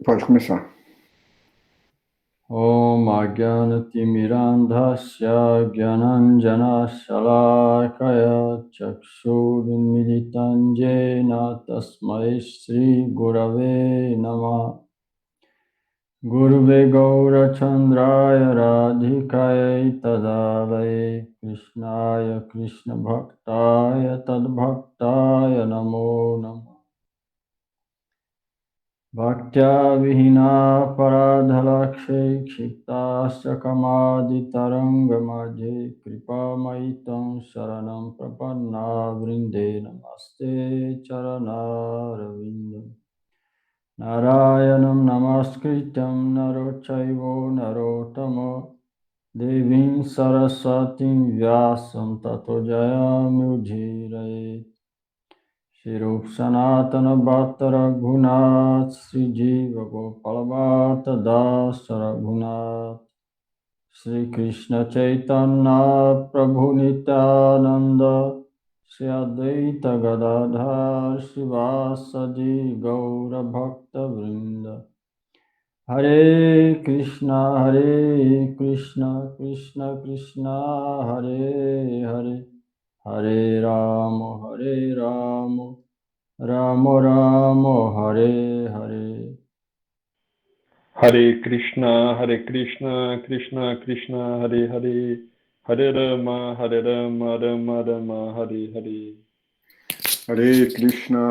Pode começar. Om Ajnanatirmirandhasya Gyananjana-shalakaya Chakshurunmilitam Jena Tasmai Shri Gurave Namah. Gurave Gaurachandraya Radhikaya Tadalaya Krishnaya Krishna Bhaktaya Tadbhaktaya Namo Namah. Bhaktya Vihina Paradhalakshe Kshiptasya Kamadhitaranga Madhe Kripa Maitam Saranam Prapanna Vrinde Namaste Charanaravinda Narayanam Namaskrityam Narochaivo Narottama Devim Saraswatim Vyasam Tato Jayamudhiraye Shirup Sanatana Bhatta Raghunath Sri Jiva Gopala Bhatta Das Raghunath Sri Krishna Chaitanya Prabhu Nityananda Sri Advaita Gadadhar Srivasadi Gaura Bhakta Vrinda Hare Krishna Krishna Krishna Hare Hare Hare Rama Ramo Ramo Hare Hare. Hare Krishna, Krishna Krishna, Hare Hare, Hare Rama, Rama Rama, Hare Hare. Hare Krishna,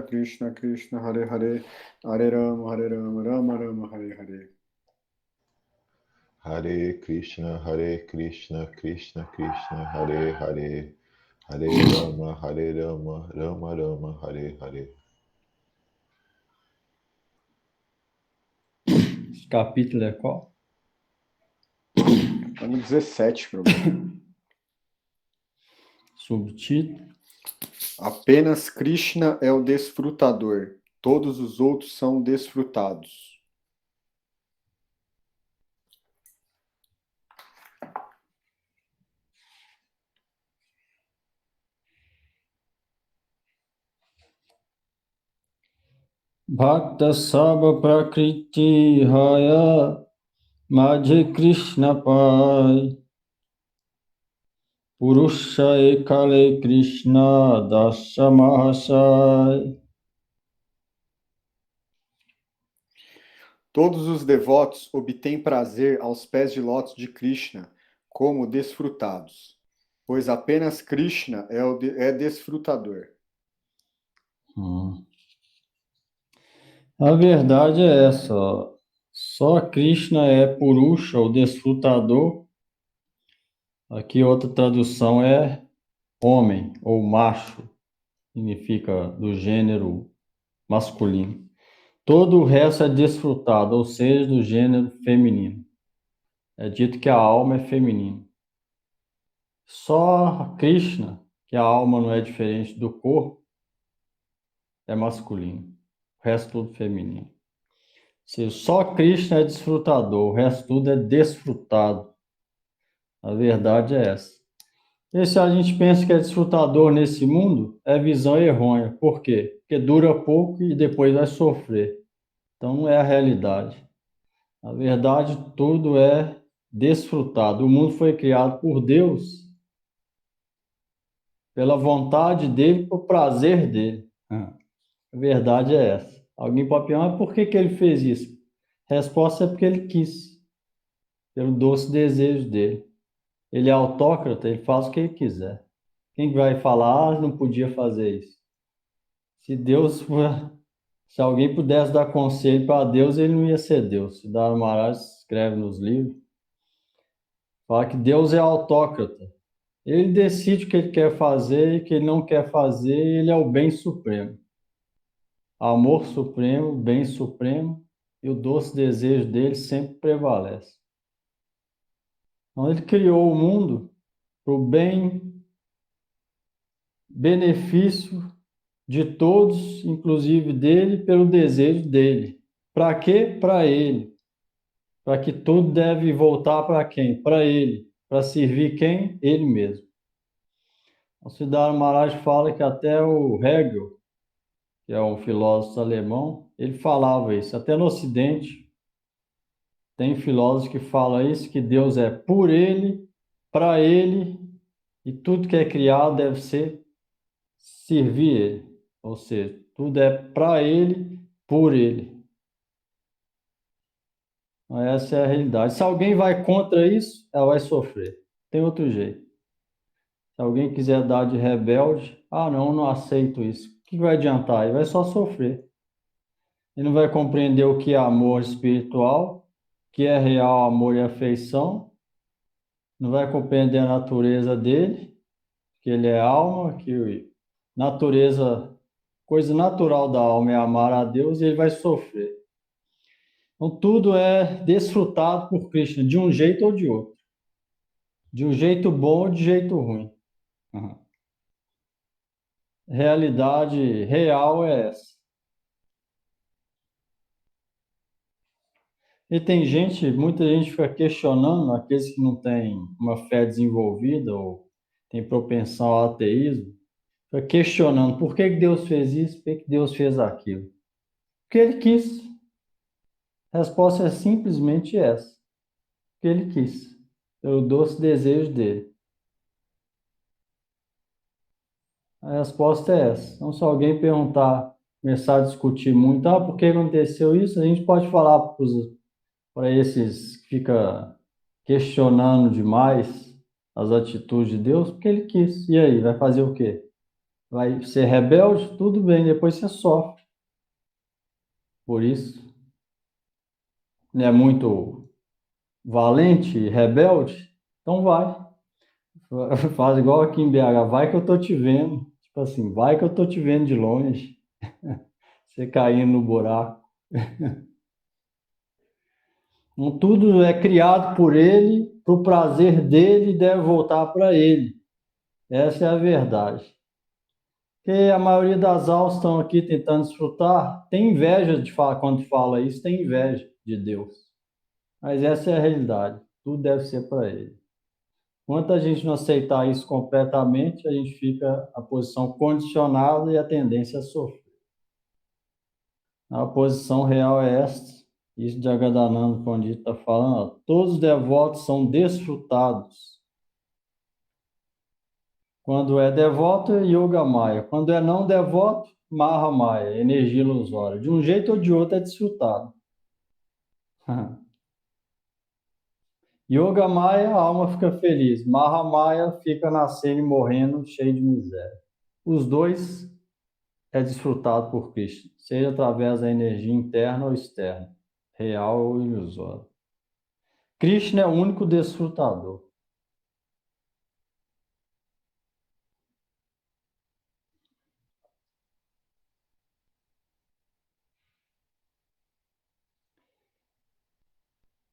Krishna Krishna, Hare Hare, Hare Rama, Rama Rama, Hare Hare. Hare Krishna, Krishna Krishna, Hare Hare, Hare Rama, Rama Rama, Hare Hare. Esse capítulo é qual? Está no 17, problema. Subtítulo. Apenas Krishna é o desfrutador. Todos os outros são desfrutados. Bhakta Saba Prakriti Haya Madhe Krishna Pai Purusha Ekale Krishna Dasa Mahasai. Todos os devotos obtêm prazer aos pés de lótus de Krishna como desfrutados, pois apenas Krishna é desfrutador. A verdade é essa, ó. Só Krishna é Purusha, o desfrutador. Aqui outra tradução é homem ou macho, significa do gênero masculino. Todo o resto é desfrutado, ou seja, do gênero feminino. É dito que a alma é feminina. Só Krishna, que a alma não é diferente do corpo, é masculino. O resto tudo feminino. Ou seja, só Krishna é desfrutador, o resto tudo é desfrutado. A verdade é essa. E se a gente pensa que é desfrutador nesse mundo, é visão errônea. Por quê? Porque dura pouco e depois vai sofrer. Então não é a realidade. A verdade, tudo é desfrutado. O mundo foi criado por Deus, pela vontade dele, por prazer dele. A verdade é essa. Alguém pode perguntar, mas por que ele fez isso? A resposta é porque ele quis, pelo doce desejo dele. Ele é autócrata, ele faz o que ele quiser. Quem vai falar, não podia fazer isso? Se Deus, se alguém pudesse dar conselho para Deus, ele não ia ser Deus. Siddhartha Maharaj escreve nos livros, fala que Deus é autócrata. Ele decide o que ele quer fazer e o que ele não quer fazer, ele é o bem supremo. Amor supremo, bem supremo, e o doce desejo dele sempre prevalece. Então ele criou o mundo para o bem, benefício de todos, inclusive dele, pelo desejo dele. Para quê? Para ele. Para que tudo deve voltar para quem? Para ele. Para servir quem? Ele mesmo. O Siddhartha Maharaj fala que até o Hegel, que é um filósofo alemão, ele falava isso. Até no Ocidente, tem filósofos que falam isso, que Deus é por ele, para ele, e tudo que é criado deve ser servir ele. Ou seja, tudo é para ele, por ele. Essa é a realidade. Se alguém vai contra isso, ela vai sofrer. Tem outro jeito. Se alguém quiser dar de rebelde, não aceito isso. O que vai adiantar? Ele vai só sofrer. Ele não vai compreender o que é amor espiritual, o que é real amor e afeição, não vai compreender a natureza dele, que ele é alma, que natureza, coisa natural da alma é amar a Deus, e ele vai sofrer. Então, tudo é desfrutado por Krishna, de um jeito ou de outro. De um jeito bom ou de jeito ruim. Uhum. Realidade real é essa. E tem gente, muita gente fica questionando, aqueles que não têm uma fé desenvolvida ou tem propensão ao ateísmo, fica questionando por que Deus fez isso, por que Deus fez aquilo. Porque ele quis. A resposta é simplesmente essa. Porque ele quis. Pelo doce desejo dele. A resposta é essa. Então, se alguém perguntar, começar a discutir muito, por que aconteceu isso? A gente pode falar para esses que ficam questionando demais as atitudes de Deus, porque ele quis. E aí, vai fazer o quê? Vai ser rebelde? Tudo bem, depois você sofre. Por isso, não é muito valente e rebelde? Então vai. Faz igual aqui em BH, vai que eu tô te vendo. Tipo assim, vai que eu tô te vendo de longe. Você caindo no buraco. Então, tudo é criado por ele, para o prazer dele e deve voltar para ele. Essa é a verdade. Porque a maioria das almas estão aqui tentando desfrutar, tem inveja de falar, quando fala isso, tem inveja de Deus. Mas essa é a realidade. Tudo deve ser para ele. Enquanto a gente não aceitar isso completamente, a gente fica na posição condicionada e a tendência a sofrer. A posição real é esta. Isso de Jagadananda Pandita está falando. Todos os devotos são desfrutados. Quando é devoto, é Yoga Maya. Quando é não devoto, Maha Maya, energia ilusória. De um jeito ou de outro é desfrutado. Yoga Maya, a alma fica feliz. Maha Maya fica nascendo e morrendo, cheio de miséria. Os dois é desfrutado por Krishna, seja através da energia interna ou externa, real ou ilusória. Krishna é o único desfrutador.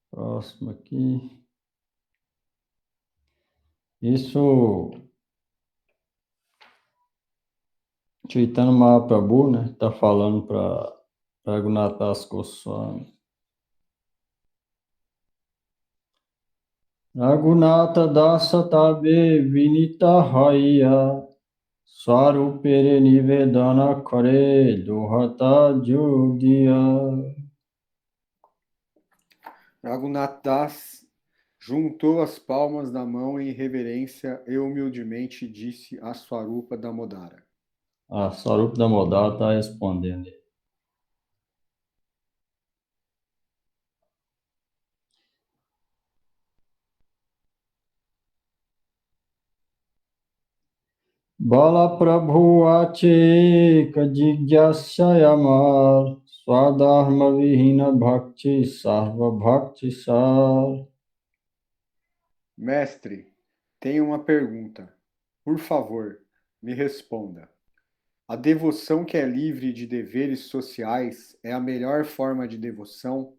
Próximo aqui. Isso, Chaitanya Mahaprabhu, né, está falando para Raghunathas Goswami. Raghunatha Dasa Tabe Vinita Haya Swarupere Nivedana Kare Duhata Jugdiya. Raghunath Das juntou as palmas da mão em reverência e humildemente disse a Swarupa Damodara. A Swarupa Damodara está respondendo. Bala Prabhu Ache Kajigyasayamar Swadharma Vihina Bhakti Sarva Bhakti Sar. Mestre, tenho uma pergunta. Por favor, me responda. A devoção que é livre de deveres sociais é a melhor forma de devoção?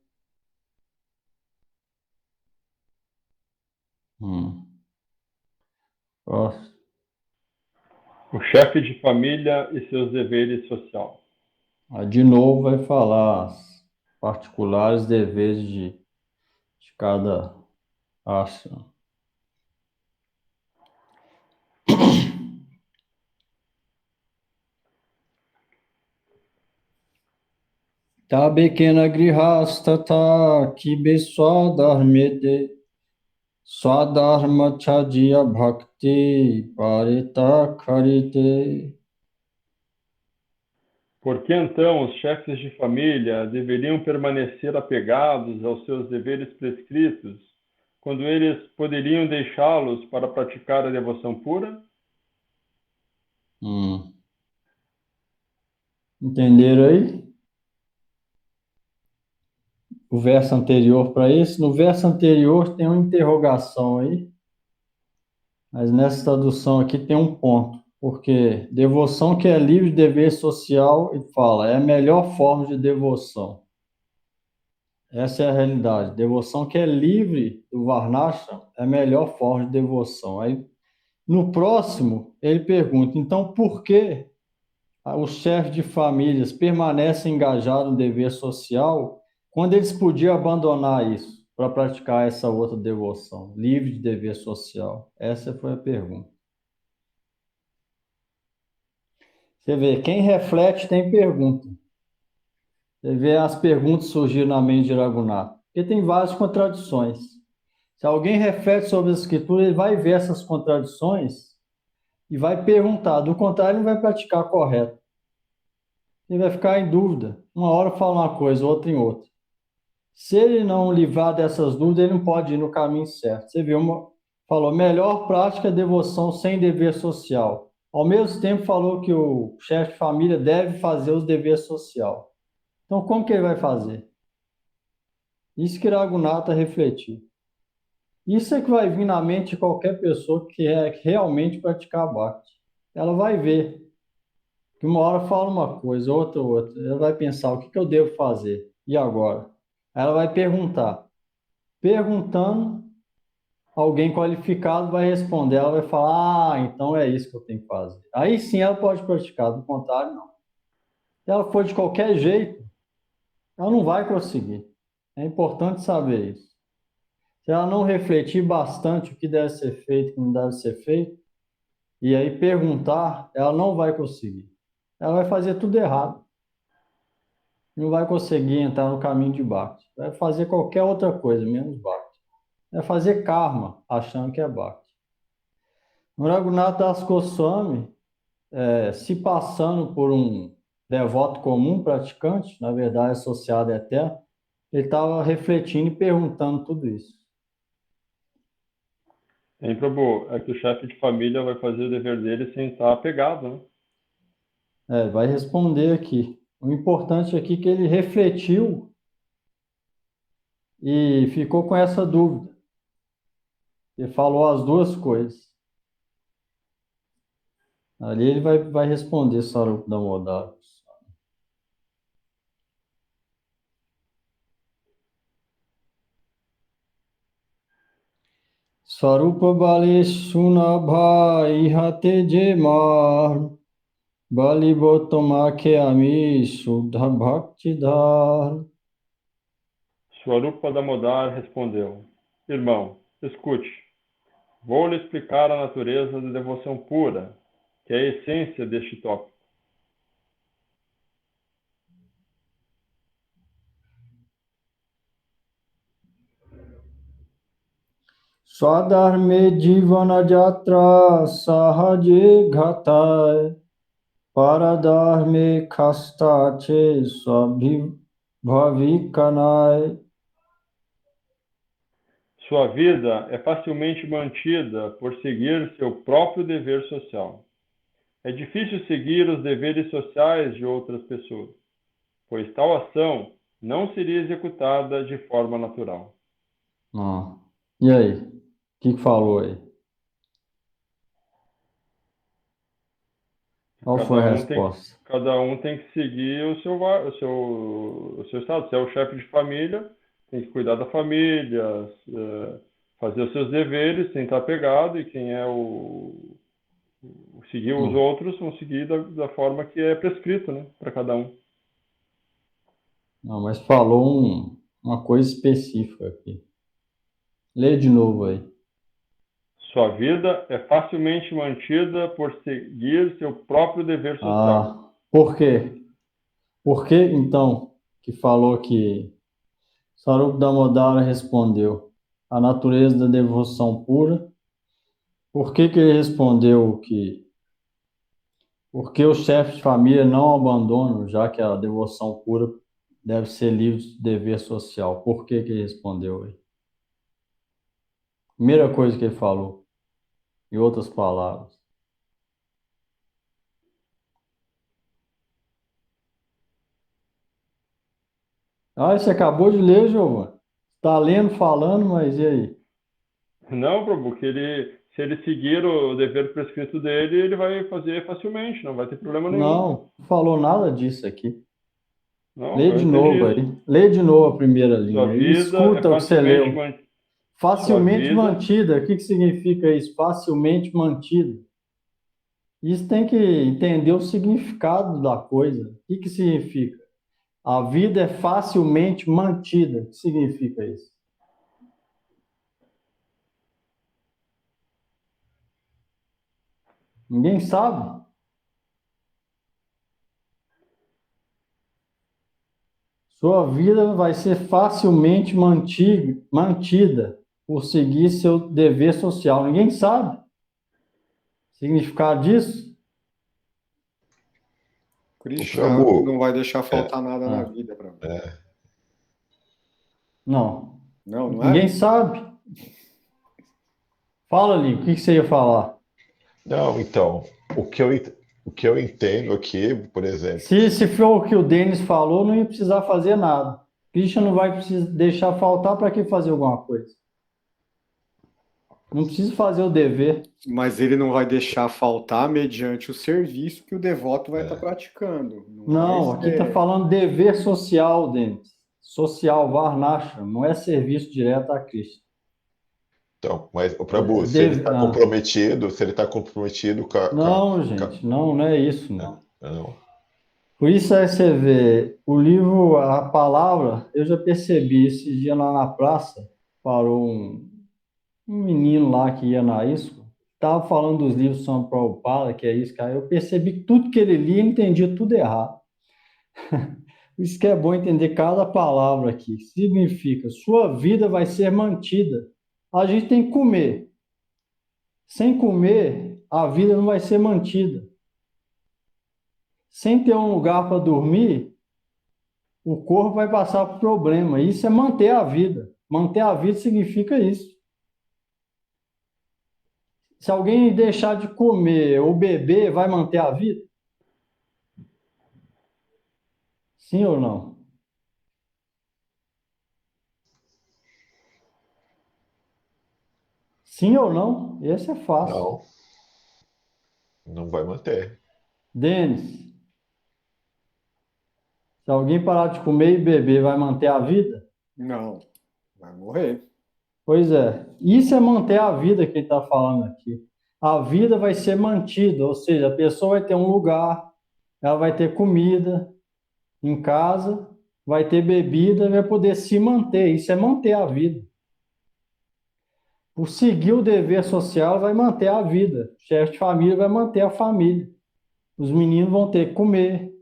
Próximo. O chefe de família e seus deveres sociais. De novo vai falar as particulares deveres de cada ashram. Tabekena grihastata kibe swadharmete swadharma chajya bhakti parita karite. Por que então os chefes de família deveriam permanecer apegados aos seus deveres prescritos, quando eles poderiam deixá-los para praticar a devoção pura? Entenderam aí? O verso anterior para esse. No verso anterior tem uma interrogação aí, mas nessa tradução aqui tem um ponto, porque devoção que é livre de dever social, ele fala, é a melhor forma de devoção. Essa é a realidade. Devoção que é livre do Varnashram é a melhor forma de devoção. Aí, no próximo, ele pergunta, então por que os chefes de famílias permanecem engajados no dever social quando eles podiam abandonar isso para praticar essa outra devoção, livre de dever social? Essa foi a pergunta. Você vê, quem reflete tem pergunta. Você vê as perguntas surgindo na mente de Raghunatha, porque tem várias contradições. Se alguém reflete sobre as escrituras, ele vai ver essas contradições e vai perguntar. Do contrário, ele não vai praticar correto. Ele vai ficar em dúvida. Uma hora fala uma coisa, outra em outra. Se ele não livrar dessas dúvidas, ele não pode ir no caminho certo. Você viu, falou, melhor prática é devoção sem dever social. Ao mesmo tempo, falou que o chefe de família deve fazer os deveres social. Então, como que ele vai fazer? Isso que Raghunatha refletiu. Isso é que vai vir na mente de qualquer pessoa que quer realmente praticar Bhakti. Ela vai ver que uma hora fala uma coisa, outra. Ela vai pensar, o que eu devo fazer? E agora? Ela vai perguntar. Perguntando, alguém qualificado vai responder. Ela vai falar, então é isso que eu tenho que fazer. Aí sim ela pode praticar, do contrário, não. Se ela for de qualquer jeito, ela não vai conseguir. É importante saber isso. Se ela não refletir bastante o que deve ser feito, o que não deve ser feito, e aí perguntar, ela não vai conseguir. Ela vai fazer tudo errado. Não vai conseguir entrar no caminho de Bhakti. Vai fazer qualquer outra coisa, menos Bhakti. Vai fazer karma, achando que é Bhakti. O Raghunatha Das Goswami, se passando por um devoto comum, praticante, na verdade associado a eterno, ele estava refletindo e perguntando tudo isso. Hein, Prabhu? É que o chefe de família vai fazer o dever dele sem estar apegado, né? Vai responder aqui. O importante aqui é que ele refletiu e ficou com essa dúvida. Ele falou as duas coisas. Ali ele vai responder Sarupa Damodara. Swarupa Bali Sunabha Ihate Jemar Bali Botomake Ami Shuddha Bhaktidhar. Swarupa Damodar respondeu, irmão, escute, vou lhe explicar a natureza da devoção pura, que é a essência deste tópico. Swadharme Jivana Jatra Sahaje Ghatai Paradharme Kastache Swabhibhavikanai. Sua vida é facilmente mantida por seguir seu próprio dever social. É difícil seguir os deveres sociais de outras pessoas, pois tal ação não seria executada de forma natural. E aí? O que falou aí? Qual foi a resposta? Cada um tem que seguir o seu estado. Se é o chefe de família, tem que cuidar da família, fazer os seus deveres, sem estar apegado, e quem é seguir os outros, vão seguir da forma que é prescrito, né, para cada um. Não, mas falou uma coisa específica aqui. Lê de novo aí. Sua vida é facilmente mantida por seguir seu próprio dever social. Por quê? Por que, então, que falou que Sarup Damodara respondeu a natureza da devoção pura. Por que ele respondeu que porque os chefes de família não abandonam, já que a devoção pura deve ser livre de dever social? Por que ele respondeu aí? Primeira coisa que ele falou, em outras palavras. Ah, você acabou de ler, Giovanni. Está lendo, falando, mas e aí? Não, Prabhu, que se ele seguir o dever prescrito dele, ele vai fazer facilmente, não vai ter problema nenhum. Não falou nada disso aqui. Não, Lê eu de entendi novo isso. aí. Lê de novo a primeira Sua linha. E vida é escuta o que você facilmente leu. mantida. Sua Facilmente vida, mantida. O que significa isso? Facilmente mantida. Isso tem que entender o significado da coisa. O que significa? A vida é facilmente mantida. O que significa isso? Ninguém sabe? Sua vida vai ser facilmente mantida por seguir seu dever social. Ninguém sabe o significado disso? O Krishna Prabhu, não vai deixar é, faltar nada na Ah, vida para mim. não. Não, não Ninguém é? sabe. Fala ali, o que você ia falar? não, então, o que eu entendo aqui, por exemplo, Se for o que o Denis falou, não ia precisar fazer nada. Krishna não vai precisar deixar faltar para que fazer alguma coisa. Não precisa fazer o dever. Mas ele não vai deixar faltar mediante o serviço que o devoto vai estar praticando. Não vai Não, aqui está ser. falando dever social, Denis. Social, Varnashram, não é serviço direto a Krishna. então, mas o Prabhu, se ele está comprometido Não, com a- gente, não é isso, não. não, Por isso aí você vê, o livro, a palavra, eu já percebi, esse dia lá na praça, parou um menino lá que ia na ISCO, estava falando dos livros de São Prabhupada, que é isso, cara. Eu percebi que tudo que ele lia, ele entendia tudo errado. Isso que é bom entender cada palavra aqui. Significa, sua vida vai ser mantida. A gente tem que comer. Sem comer, a vida não vai ser mantida. Sem ter um lugar para dormir, o corpo vai passar por problema. Isso é manter a vida. Manter a vida significa isso. Se alguém deixar de comer ou beber, vai manter a vida? Sim ou não? Sim ou não? Esse é fácil. não, não vai manter. Denis, se alguém parar de comer e beber, vai manter a vida? Não, vai morrer. Pois é. Isso é manter a vida que ele está falando aqui. A vida vai ser mantida, ou seja, a pessoa vai ter um lugar, ela vai ter comida em casa, vai ter bebida, vai poder se manter. Isso é manter a vida. Por seguir o dever social, vai manter a vida. O chefe de família vai manter a família. Os meninos vão ter que comer,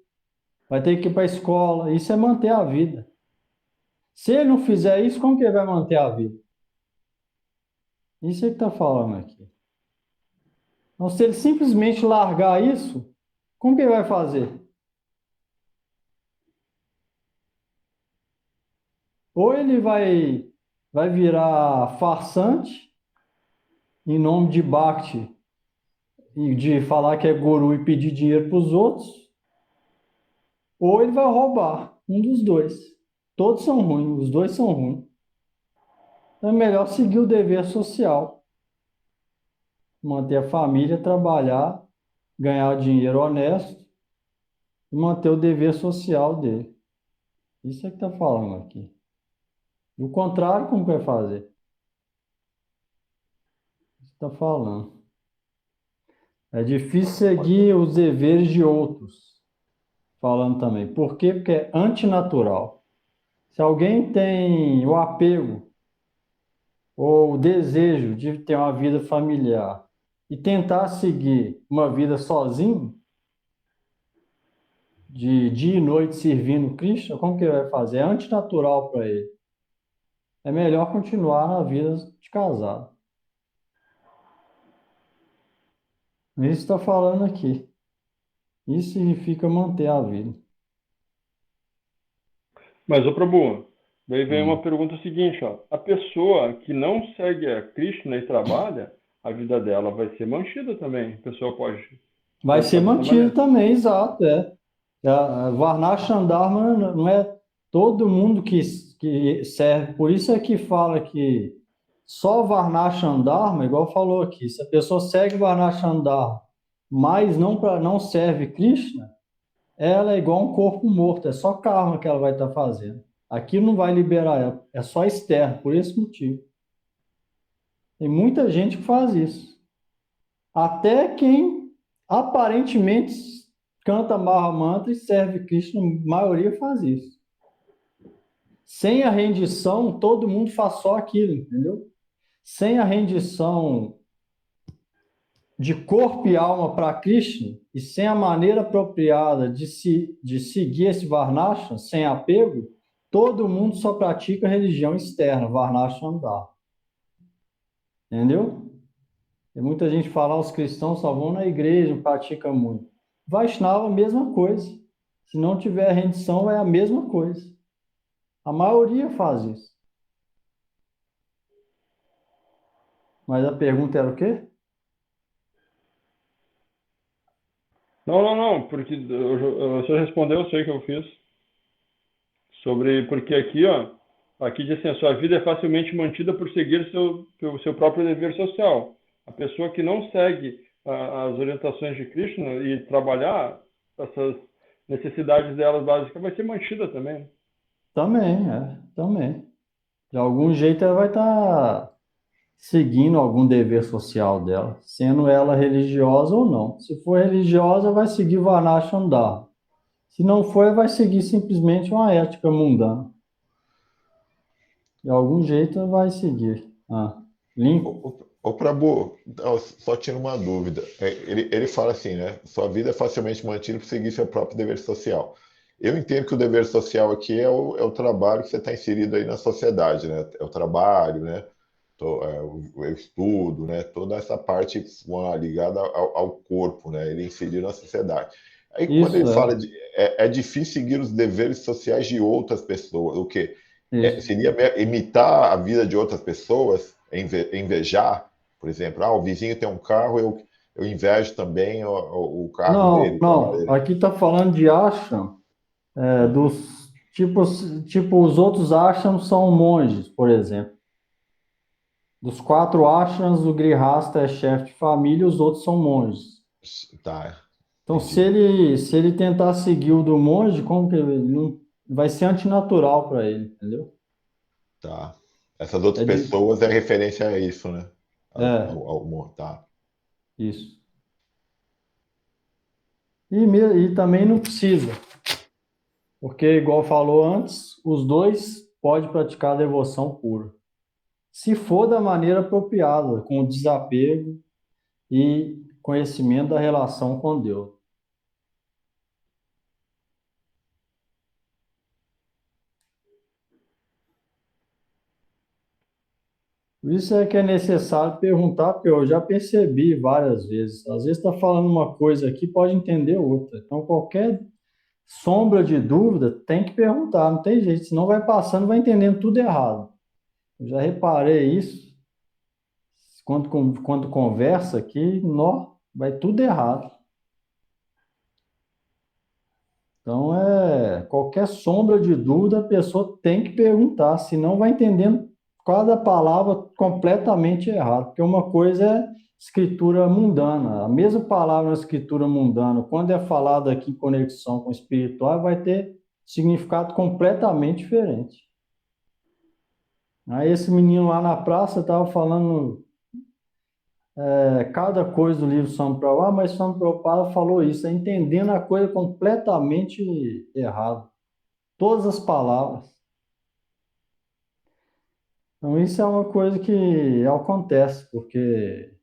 vai ter que ir para a escola. Isso é manter a vida. Se ele não fizer isso, como que ele vai manter a vida? Isso é que está falando aqui. Então, se ele simplesmente largar isso, como que ele vai fazer? Ou ele vai virar farsante, em nome de Bhakti, e de falar que é guru e pedir dinheiro para os outros, ou ele vai roubar, um dos dois. Todos são ruins, os dois são ruins. Então é melhor seguir o dever social, manter a família, trabalhar, ganhar dinheiro honesto e manter o dever social dele. Isso é que está falando aqui. Do contrário, como que vai fazer? Está falando. É difícil seguir os deveres de outros. Falando também. Por quê? Porque é antinatural. Se alguém tem o apego ou o desejo de ter uma vida familiar e tentar seguir uma vida sozinho, de dia e noite servindo Cristo, como que ele vai fazer? É antinatural para ele. É melhor continuar na vida de casado. Isso está falando aqui. Isso significa manter a vida. Mas, ô Prabhu, daí vem uma Hum. pergunta seguinte, ó. A pessoa que não segue a Krishna e trabalha, a vida dela vai ser mantida também. A pessoa pode Vai ser pensar dessa mantido maneira. também, exato, é. A Varnashrandharma não é todo mundo que serve. Por isso é que fala que só Varnashrandharma, igual falou aqui, se a pessoa segue Varnashrandharma, mas não serve Krishna, ela é igual um corpo morto, é só karma que ela vai estar fazendo. Aqui não vai liberar ela, é só externo, por esse motivo. Tem muita gente que faz isso. Até quem aparentemente canta Maha Mantra e serve Krishna, a maioria faz isso. Sem a rendição, todo mundo faz só aquilo, entendeu? Sem a rendição de corpo e alma para Krishna e sem a maneira apropriada de seguir esse Varnashram, sem apego, todo mundo só pratica religião externa, Varnashram dá. Entendeu? Tem muita gente fala, os cristãos só vão na igreja, não praticam muito. Vaishnava, a mesma coisa. Se não tiver rendição, é a mesma coisa. A maioria faz isso. Mas a pergunta era o quê? Não, porque você respondeu, eu sei que eu fiz. Porque aqui, ó, aqui diz assim, a sua vida é facilmente mantida por seguir seu próprio dever social. A pessoa que não segue as orientações de Krishna e trabalhar essas necessidades delas básicas vai ser mantida também. Também. De algum jeito ela vai estar seguindo algum dever social dela, sendo ela religiosa ou não. Se for religiosa, vai seguir Varnashram Dharma. Se não for, vai seguir simplesmente uma ética mundana. De algum jeito vai seguir. Limpo. Ô, Prabhu, só tiro uma dúvida. Ele fala assim, né? Sua vida é facilmente mantida por seguir seu próprio dever social. Eu entendo que o dever social aqui é o trabalho que você está inserido aí na sociedade, né? É o trabalho, né? O estudo, né? Toda essa parte ligada ao corpo, né? Ele é inserido na sociedade. Aí quando ele Isso fala é difícil seguir os deveres sociais de outras pessoas, o quê? isso. Seria imitar a vida de outras pessoas, invejar, por exemplo, o vizinho tem um carro, eu invejo também o carro Não, dele, o trabalho não. dele. Aqui está falando de ashram, dos tipo os outros ashrams são monges, por exemplo. Dos 4 ashrams, o Grihasta é chefe de família, os outros são monges. Tá, Então, entendi. se ele tentar seguir o do monge, como que ele não vai ser antinatural para ele, entendeu? Tá. Essas outras É de, pessoas é referência a isso, né? é Tá. isso. E também não precisa, porque igual falou antes, os dois podem praticar a devoção pura. Se for da maneira apropriada, com desapego e conhecimento da relação com Deus. Por isso é que é necessário perguntar, porque eu já percebi várias vezes. Às vezes está falando uma coisa aqui, pode entender outra. Então, qualquer sombra de dúvida tem que perguntar, não tem jeito, senão vai passando, vai entendendo tudo errado. Eu já reparei isso. Quando conversa aqui, vai tudo errado. Então, qualquer sombra de dúvida, a pessoa tem que perguntar, senão vai entendendo cada palavra completamente errado. Porque uma coisa é escritura mundana, a mesma palavra na escritura mundana, quando é falada aqui em conexão com o espiritual, vai ter significado completamente diferente. Aí esse menino lá na praça estava falando cada coisa do livro Swami Prabhupada, mas Swami Prabhupada falou isso, entendendo a coisa completamente errada. Todas as palavras. Então, isso é uma coisa que acontece, porque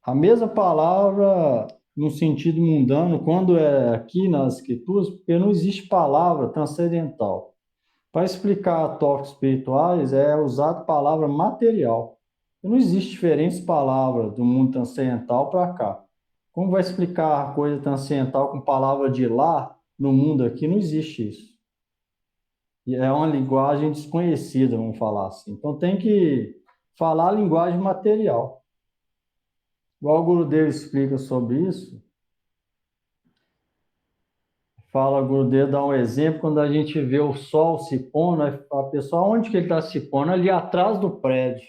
a mesma palavra no sentido mundano, quando é aqui nas escrituras, porque não existe palavra transcendental. Para explicar tópicos espirituais, é usado palavra material. Não existe diferentes palavras do mundo transcendental para cá. Como vai explicar a coisa transcendental com palavra de lá no mundo aqui? Não existe isso. E é uma linguagem desconhecida, vamos falar assim. Então tem que falar a linguagem material. Igual o Gurudev explica sobre isso. Fala, Gurudev dá um exemplo, quando a gente vê o sol se pondo, a pessoa, onde que ele está se pondo? Ali atrás do prédio.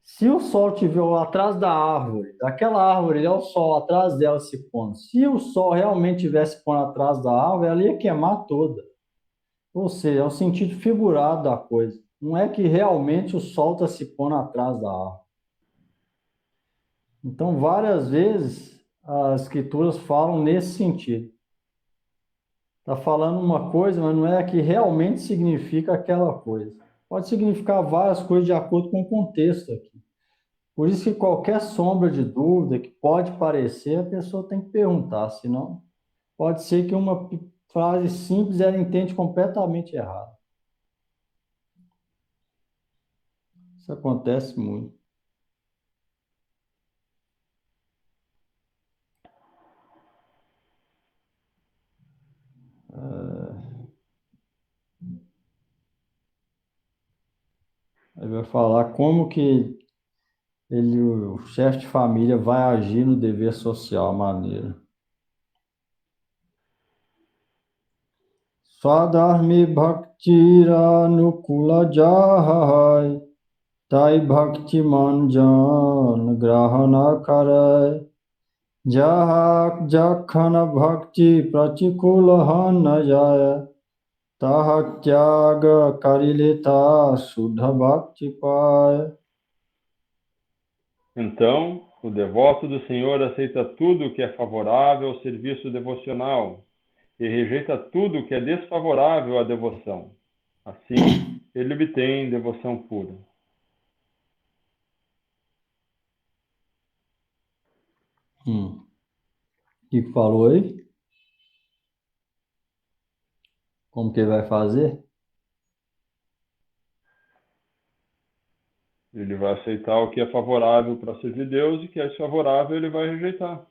Se o sol estiver atrás da árvore, daquela árvore, é o sol atrás dela se pondo. Se o sol realmente tivesse pondo atrás da árvore, ela ia queimar toda. Ou seja, é o sentido figurado da coisa. Não é que realmente o sol está se pondo atrás da árvore. Então, várias vezes, as escrituras falam nesse sentido. Está falando uma coisa, mas não é que realmente significa aquela coisa. Pode significar várias coisas de acordo com o contexto aqui. Por isso que qualquer sombra de dúvida que pode parecer, a pessoa tem que perguntar, senão pode ser que uma frase simples ela entende completamente errado. Isso acontece muito. Aí vai falar como que o chefe de família vai agir no dever social, maneira. Swadharmi bhaktira nukula jahai, tai bhakti manjan grahana karai, jahak jakhana bhakti pratikula na jaya, tahak tyaga karileta sudha bhakti pai. Então, o devoto do Senhor aceita tudo que é favorável ao serviço devocional e rejeita tudo que é desfavorável à devoção. Assim, ele obtém devoção pura. O que falou aí? Como que ele vai fazer? Ele vai aceitar o que é favorável para servir Deus e o que é desfavorável ele vai rejeitar.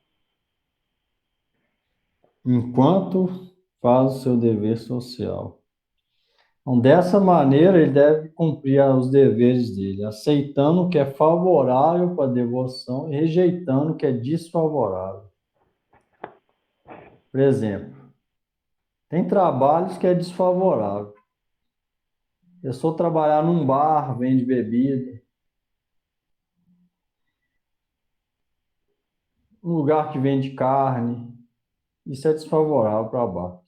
Enquanto faz o seu dever social. Então, dessa maneira, ele deve cumprir os deveres dele, aceitando o que é favorável para a devoção e rejeitando o que é desfavorável. Por exemplo, tem trabalhos que é desfavorável. A pessoa trabalhar num bar, vende bebida, um lugar que vende carne, isso é desfavorável para a Bhakti.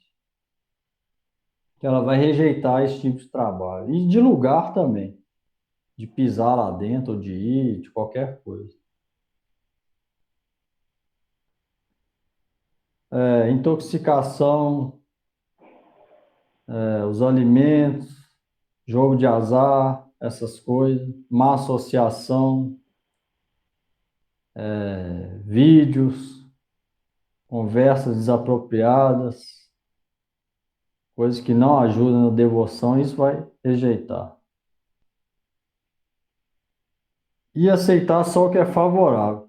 Ela vai rejeitar esse tipo de trabalho. E de lugar também, de pisar lá dentro, ou de ir, de qualquer coisa. Intoxicação, os alimentos, jogo de azar, essas coisas, má associação, vídeos, conversas desapropriadas, coisas que não ajudam na devoção, isso vai rejeitar. E aceitar só o que é favorável,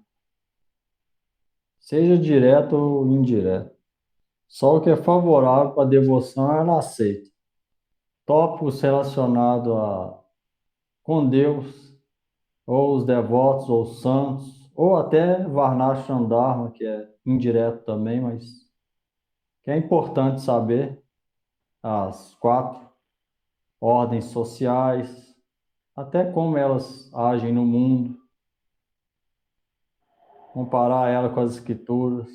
seja direto ou indireto. Só o que é favorável para a devoção ela aceita. Tópicos relacionados com Deus, ou os devotos, ou os santos, ou até Varnashram Dharma, que é indireto também, mas que é importante saber as 4 ordens sociais, até como elas agem no mundo, comparar ela com as escrituras,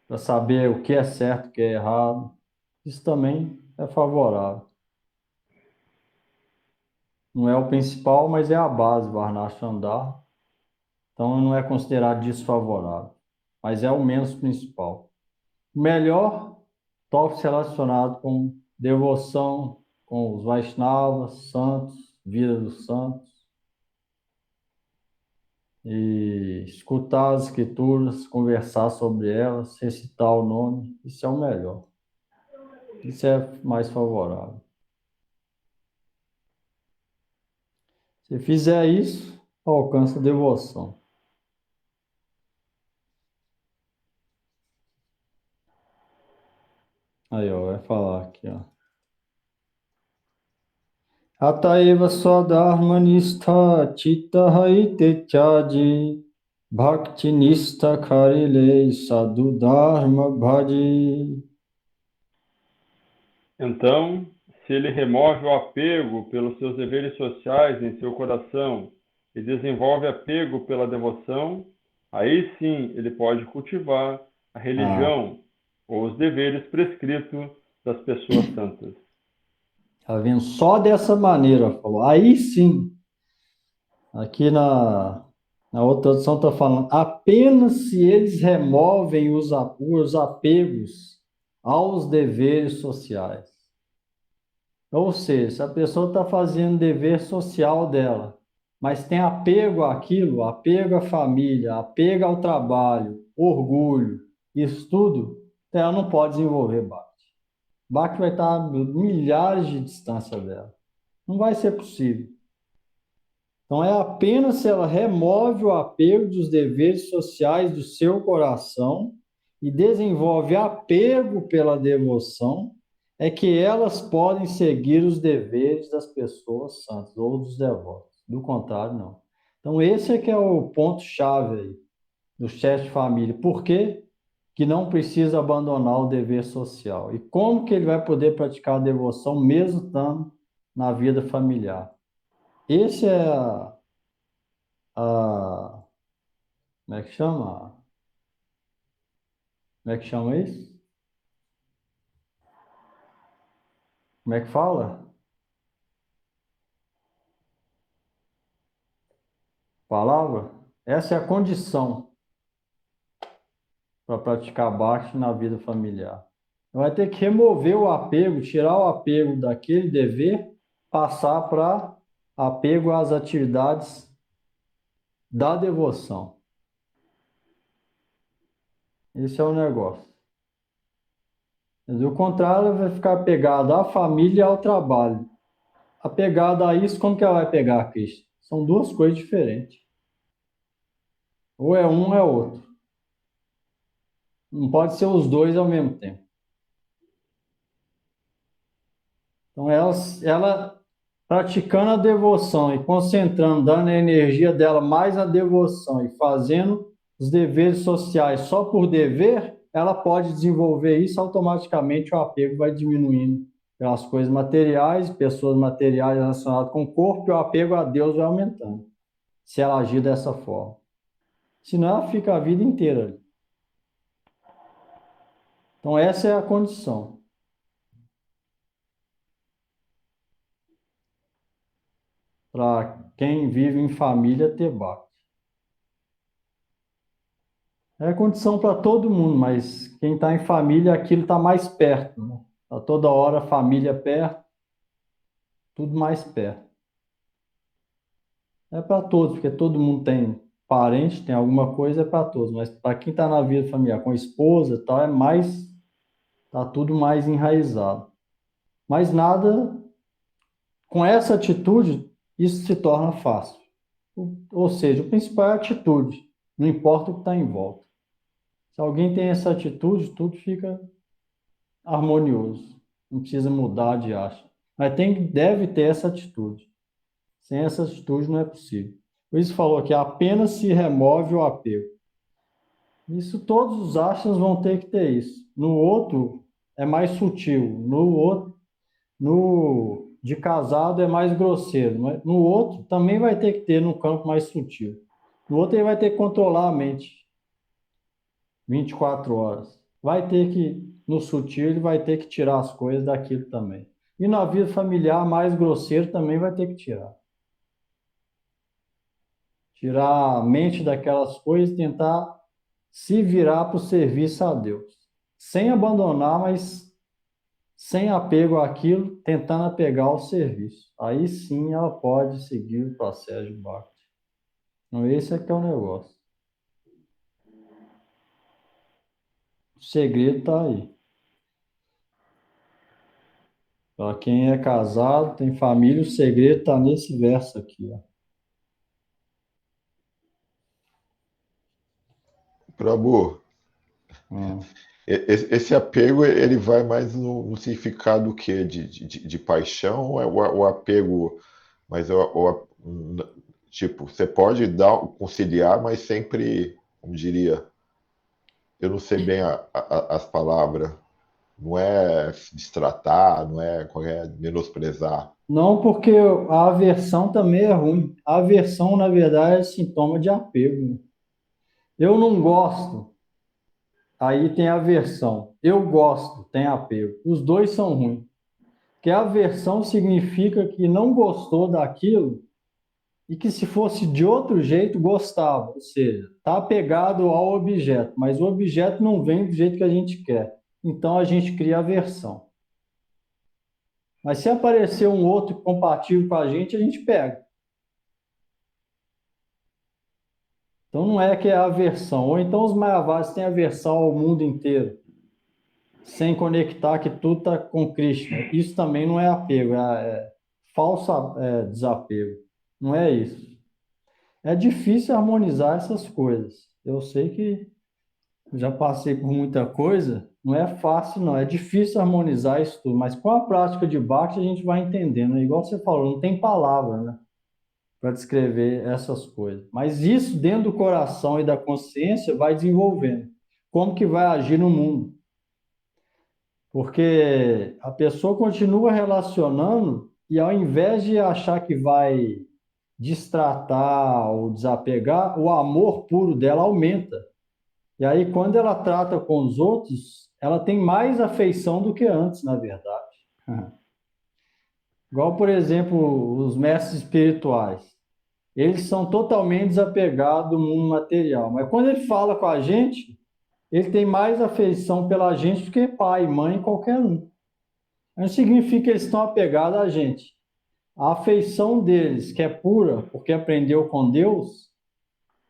para saber o que é certo e o que é errado. Isso também é favorável. Não é o principal, mas é a base, Varnashram Dharma. Então não é considerado desfavorável, mas é o menos principal. O melhor, tópicos relacionados com devoção, com os Vaishnavas, santos, vida dos santos. e escutar as escrituras, conversar sobre elas, recitar o nome, isso é o melhor. Isso é mais favorável. Se fizer isso, alcança a devoção. Aí, ó, vai falar aqui, ó. Ataeva swadharmanistha chittahaite chaji bhaktinistha karile sadhu dharma bhaji. Então, se ele remove o apego pelos seus deveres sociais em seu coração e desenvolve apego pela devoção, aí sim ele pode cultivar a religião ou os deveres prescritos das pessoas santas. Tá vendo? Só dessa maneira, falou. Aí sim, aqui na outra tradução está falando, apenas se eles removem os apegos aos deveres sociais. Ou seja, se a pessoa está fazendo o dever social dela, mas tem apego àquilo, apego à família, apego ao trabalho, orgulho, isso tudo, então ela não pode desenvolver Bhakti. Bhakti vai estar a milhares de distância dela. Não vai ser possível. Então, é apenas se ela remove o apego dos deveres sociais do seu coração e desenvolve apego pela devoção, é que elas podem seguir os deveres das pessoas santas ou dos devotos. Do contrário, não. Então, esse é que é o ponto-chave aí do chefe de família. Por quê? Que não precisa abandonar o dever social. E como que ele vai poder praticar a devoção mesmo estando na vida familiar? Esse é como é que chama? Como é que chama isso? Como é que fala? Palavra? Essa é a condição para praticar Bhakti na vida familiar. Vai ter que remover o apego, tirar o apego daquele dever, passar para apego às atividades da devoção. Esse é o negócio. Do contrário, vai ficar apegado à família e ao trabalho. Apegado a isso, como que ela vai pegar a Krishna? São duas coisas diferentes. Ou é um ou é outro. Não pode ser os dois ao mesmo tempo. Então, ela praticando a devoção e concentrando, dando a energia dela mais na devoção e fazendo os deveres sociais só por dever, ela pode desenvolver isso, automaticamente o apego vai diminuindo pelas coisas materiais, pessoas materiais relacionadas com o corpo, e o apego a Deus vai aumentando, se ela agir dessa forma. Senão ela fica a vida inteira ali. Então essa é a condição. Para quem vive em família ter Bhakti. É condição para todo mundo, mas quem está em família, aquilo está mais perto, né? Está toda hora a família perto, tudo mais perto. É para todos, porque todo mundo tem parente, tem alguma coisa, é para todos. Mas para quem está na vida familiar, com esposa e tal, está tudo mais enraizado. Mas nada, com essa atitude, isso se torna fácil. Ou seja, o principal é a atitude, não importa o que está em volta. Se alguém tem essa atitude, tudo fica harmonioso. Não precisa mudar de acha. Mas deve ter essa atitude. Sem essa atitude não é possível. Por isso falou que apenas se remove o apego. Isso todos os ashras vão ter que ter isso. No outro é mais sutil. No outro, de casado é mais grosseiro. Mas no outro também vai ter que ter no campo mais sutil. No outro ele vai ter que controlar a mente. 24 horas. Vai ter que, no sutil, ele vai ter que tirar as coisas daquilo também. E na vida familiar, mais grosseiro também vai ter que tirar. Tirar a mente daquelas coisas e tentar se virar para o serviço a Deus. Sem abandonar, mas sem apego àquilo, tentando apegar ao serviço. Aí sim ela pode seguir o processo de Bhakti. Então, esse é que é o negócio. O segredo está aí. Para quem é casado, tem família, o segredo está nesse verso aqui, ó. Prabhu, Ah. esse apego ele vai mais no significado do quê? De paixão ou é o apego, mas tipo, você pode conciliar, mas sempre, como diria, eu não sei bem as palavras, não é se destratar, não é qualquer menosprezar. Não, porque a aversão também é ruim. A aversão, na verdade, é sintoma de apego. Eu não gosto, aí tem aversão. Eu gosto, tem apego. Os dois são ruins. Porque a aversão significa que não gostou daquilo e que se fosse de outro jeito gostava. Ou seja, está apegado ao objeto, mas o objeto não vem do jeito que a gente quer. Então a gente cria aversão. Mas se aparecer um outro compatível com a gente pega. Então não é que é aversão. Ou então os Mayavadis têm aversão ao mundo inteiro, sem conectar que tudo está com Krishna. Isso também não é apego, é falso desapego. Não é isso. É difícil harmonizar essas coisas. Eu sei que já passei por muita coisa, não é fácil, não. É difícil harmonizar isso tudo, mas com a prática de Bhakti a gente vai entendendo. É igual você falou, não tem palavra, né, para descrever essas coisas. Mas isso dentro do coração e da consciência vai desenvolvendo. Como que vai agir no mundo? Porque a pessoa continua relacionando e ao invés de achar que vai destratar ou desapegar, o amor puro dela aumenta. E aí, quando ela trata com os outros, ela tem mais afeição do que antes, na verdade. Igual, por exemplo, os mestres espirituais. Eles são totalmente desapegados do mundo material. Mas quando ele fala com a gente, ele tem mais afeição pela gente do que pai, mãe, qualquer um. Não significa que eles estão apegados a gente. A afeição deles, que é pura, porque aprendeu com Deus,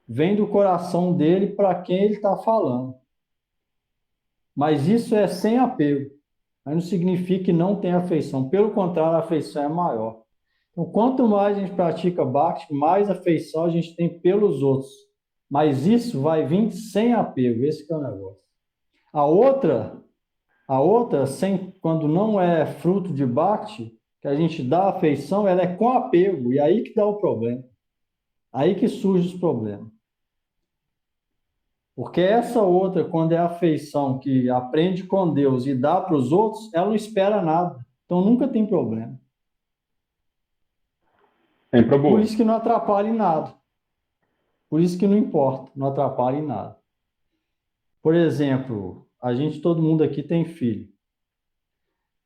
vem do coração dele para quem ele está falando. Mas isso é sem apego. Mas não significa que não tem afeição. Pelo contrário, a afeição é maior. Então, quanto mais a gente pratica Bhakti, mais afeição a gente tem pelos outros. Mas isso vai vir sem apego. Esse que é o negócio. A outra quando não é fruto de Bhakti, que a gente dá afeição, ela é com apego. E aí que dá o problema. Aí que surge os problemas. Porque essa outra, quando é afeição que aprende com Deus e dá para os outros, ela não espera nada. Então nunca tem problema. Hein, Por Prabhu? isso que não atrapalha em nada. Por isso que não importa, não atrapalha em nada. Por exemplo, todo mundo aqui tem filho.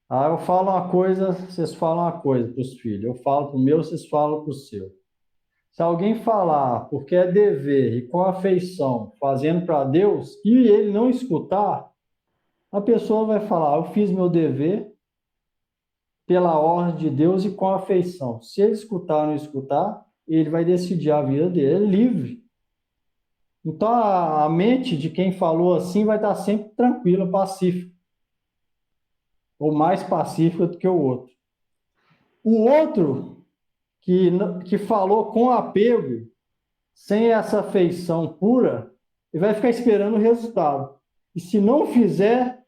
Aí eu falo uma coisa, vocês falam uma coisa para os filhos. Eu falo para o meu, vocês falam para o seu. Se alguém falar porque é dever e com afeição, fazendo para Deus, e ele não escutar, a pessoa vai falar: eu fiz meu dever pela ordem de Deus e com afeição. Se ele escutar ou não escutar, ele vai decidir a vida dele, é livre. Então a mente de quem falou assim vai estar sempre tranquila, pacífica, ou mais pacífica do que o outro. O outro que falou com apego, sem essa afeição pura, ele vai ficar esperando o resultado. E se não fizer,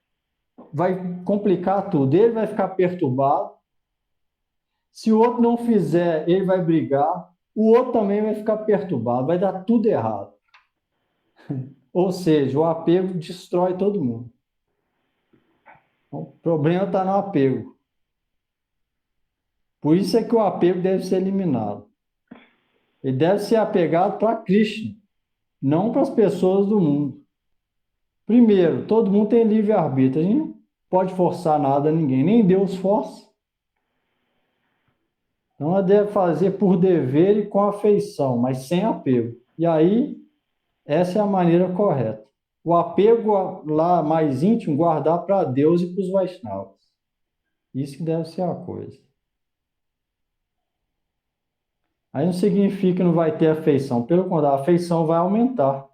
vai complicar tudo. Ele vai ficar perturbado. Se o outro não fizer, ele vai brigar. O outro também vai ficar perturbado. Vai dar tudo errado. Ou seja, o apego destrói todo mundo. Então, o problema está no apego. Por isso é que o apego deve ser eliminado. Ele deve ser apegado para Krishna, não para as pessoas do mundo. Primeiro, todo mundo tem livre-arbítrio. A gente não pode forçar nada a ninguém, nem Deus força. Então, ela deve fazer por dever e com afeição, mas sem apego. E aí, essa é a maneira correta. O apego lá mais íntimo, guardar para Deus e para os Vaishnavas. Isso que deve ser a coisa. Aí não significa que não vai ter afeição. Pelo contrário, a afeição vai aumentar.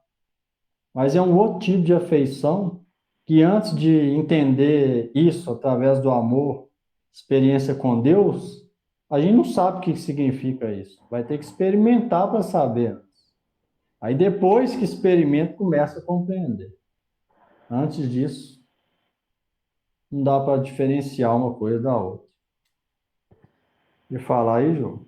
Mas é um outro tipo de afeição que antes de entender isso através do amor, experiência com Deus, a gente não sabe o que significa isso. Vai ter que experimentar para saber. Aí depois que experimenta, começa a compreender. Antes disso, não dá para diferenciar uma coisa da outra. E falar aí, João?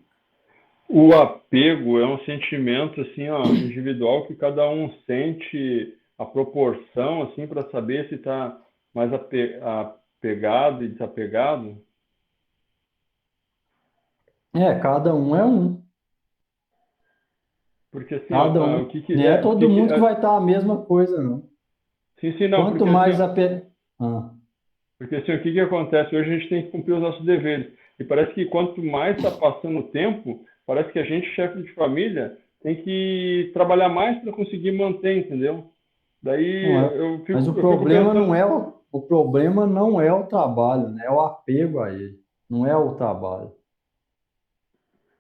O apego é um sentimento assim, ó, individual que cada um sente a proporção assim para saber se está mais apegado e desapegado. Cada um é um. Porque assim, Cada ó, o um. que que Não é é, todo mundo que vai estar a mesma coisa, não. sim, sim, não, Quanto porque assim, mais ó, Ah, porque assim, o que que acontece? Hoje a gente tem que cumprir os nossos deveres. E parece que quanto mais está passando o tempo, parece que a gente, chefe de família, tem que trabalhar mais para conseguir manter, entendeu? Daí não é. Mas o eu fico problema não pensando, é o problema não é o trabalho, né? É o apego a ele. Não é o trabalho.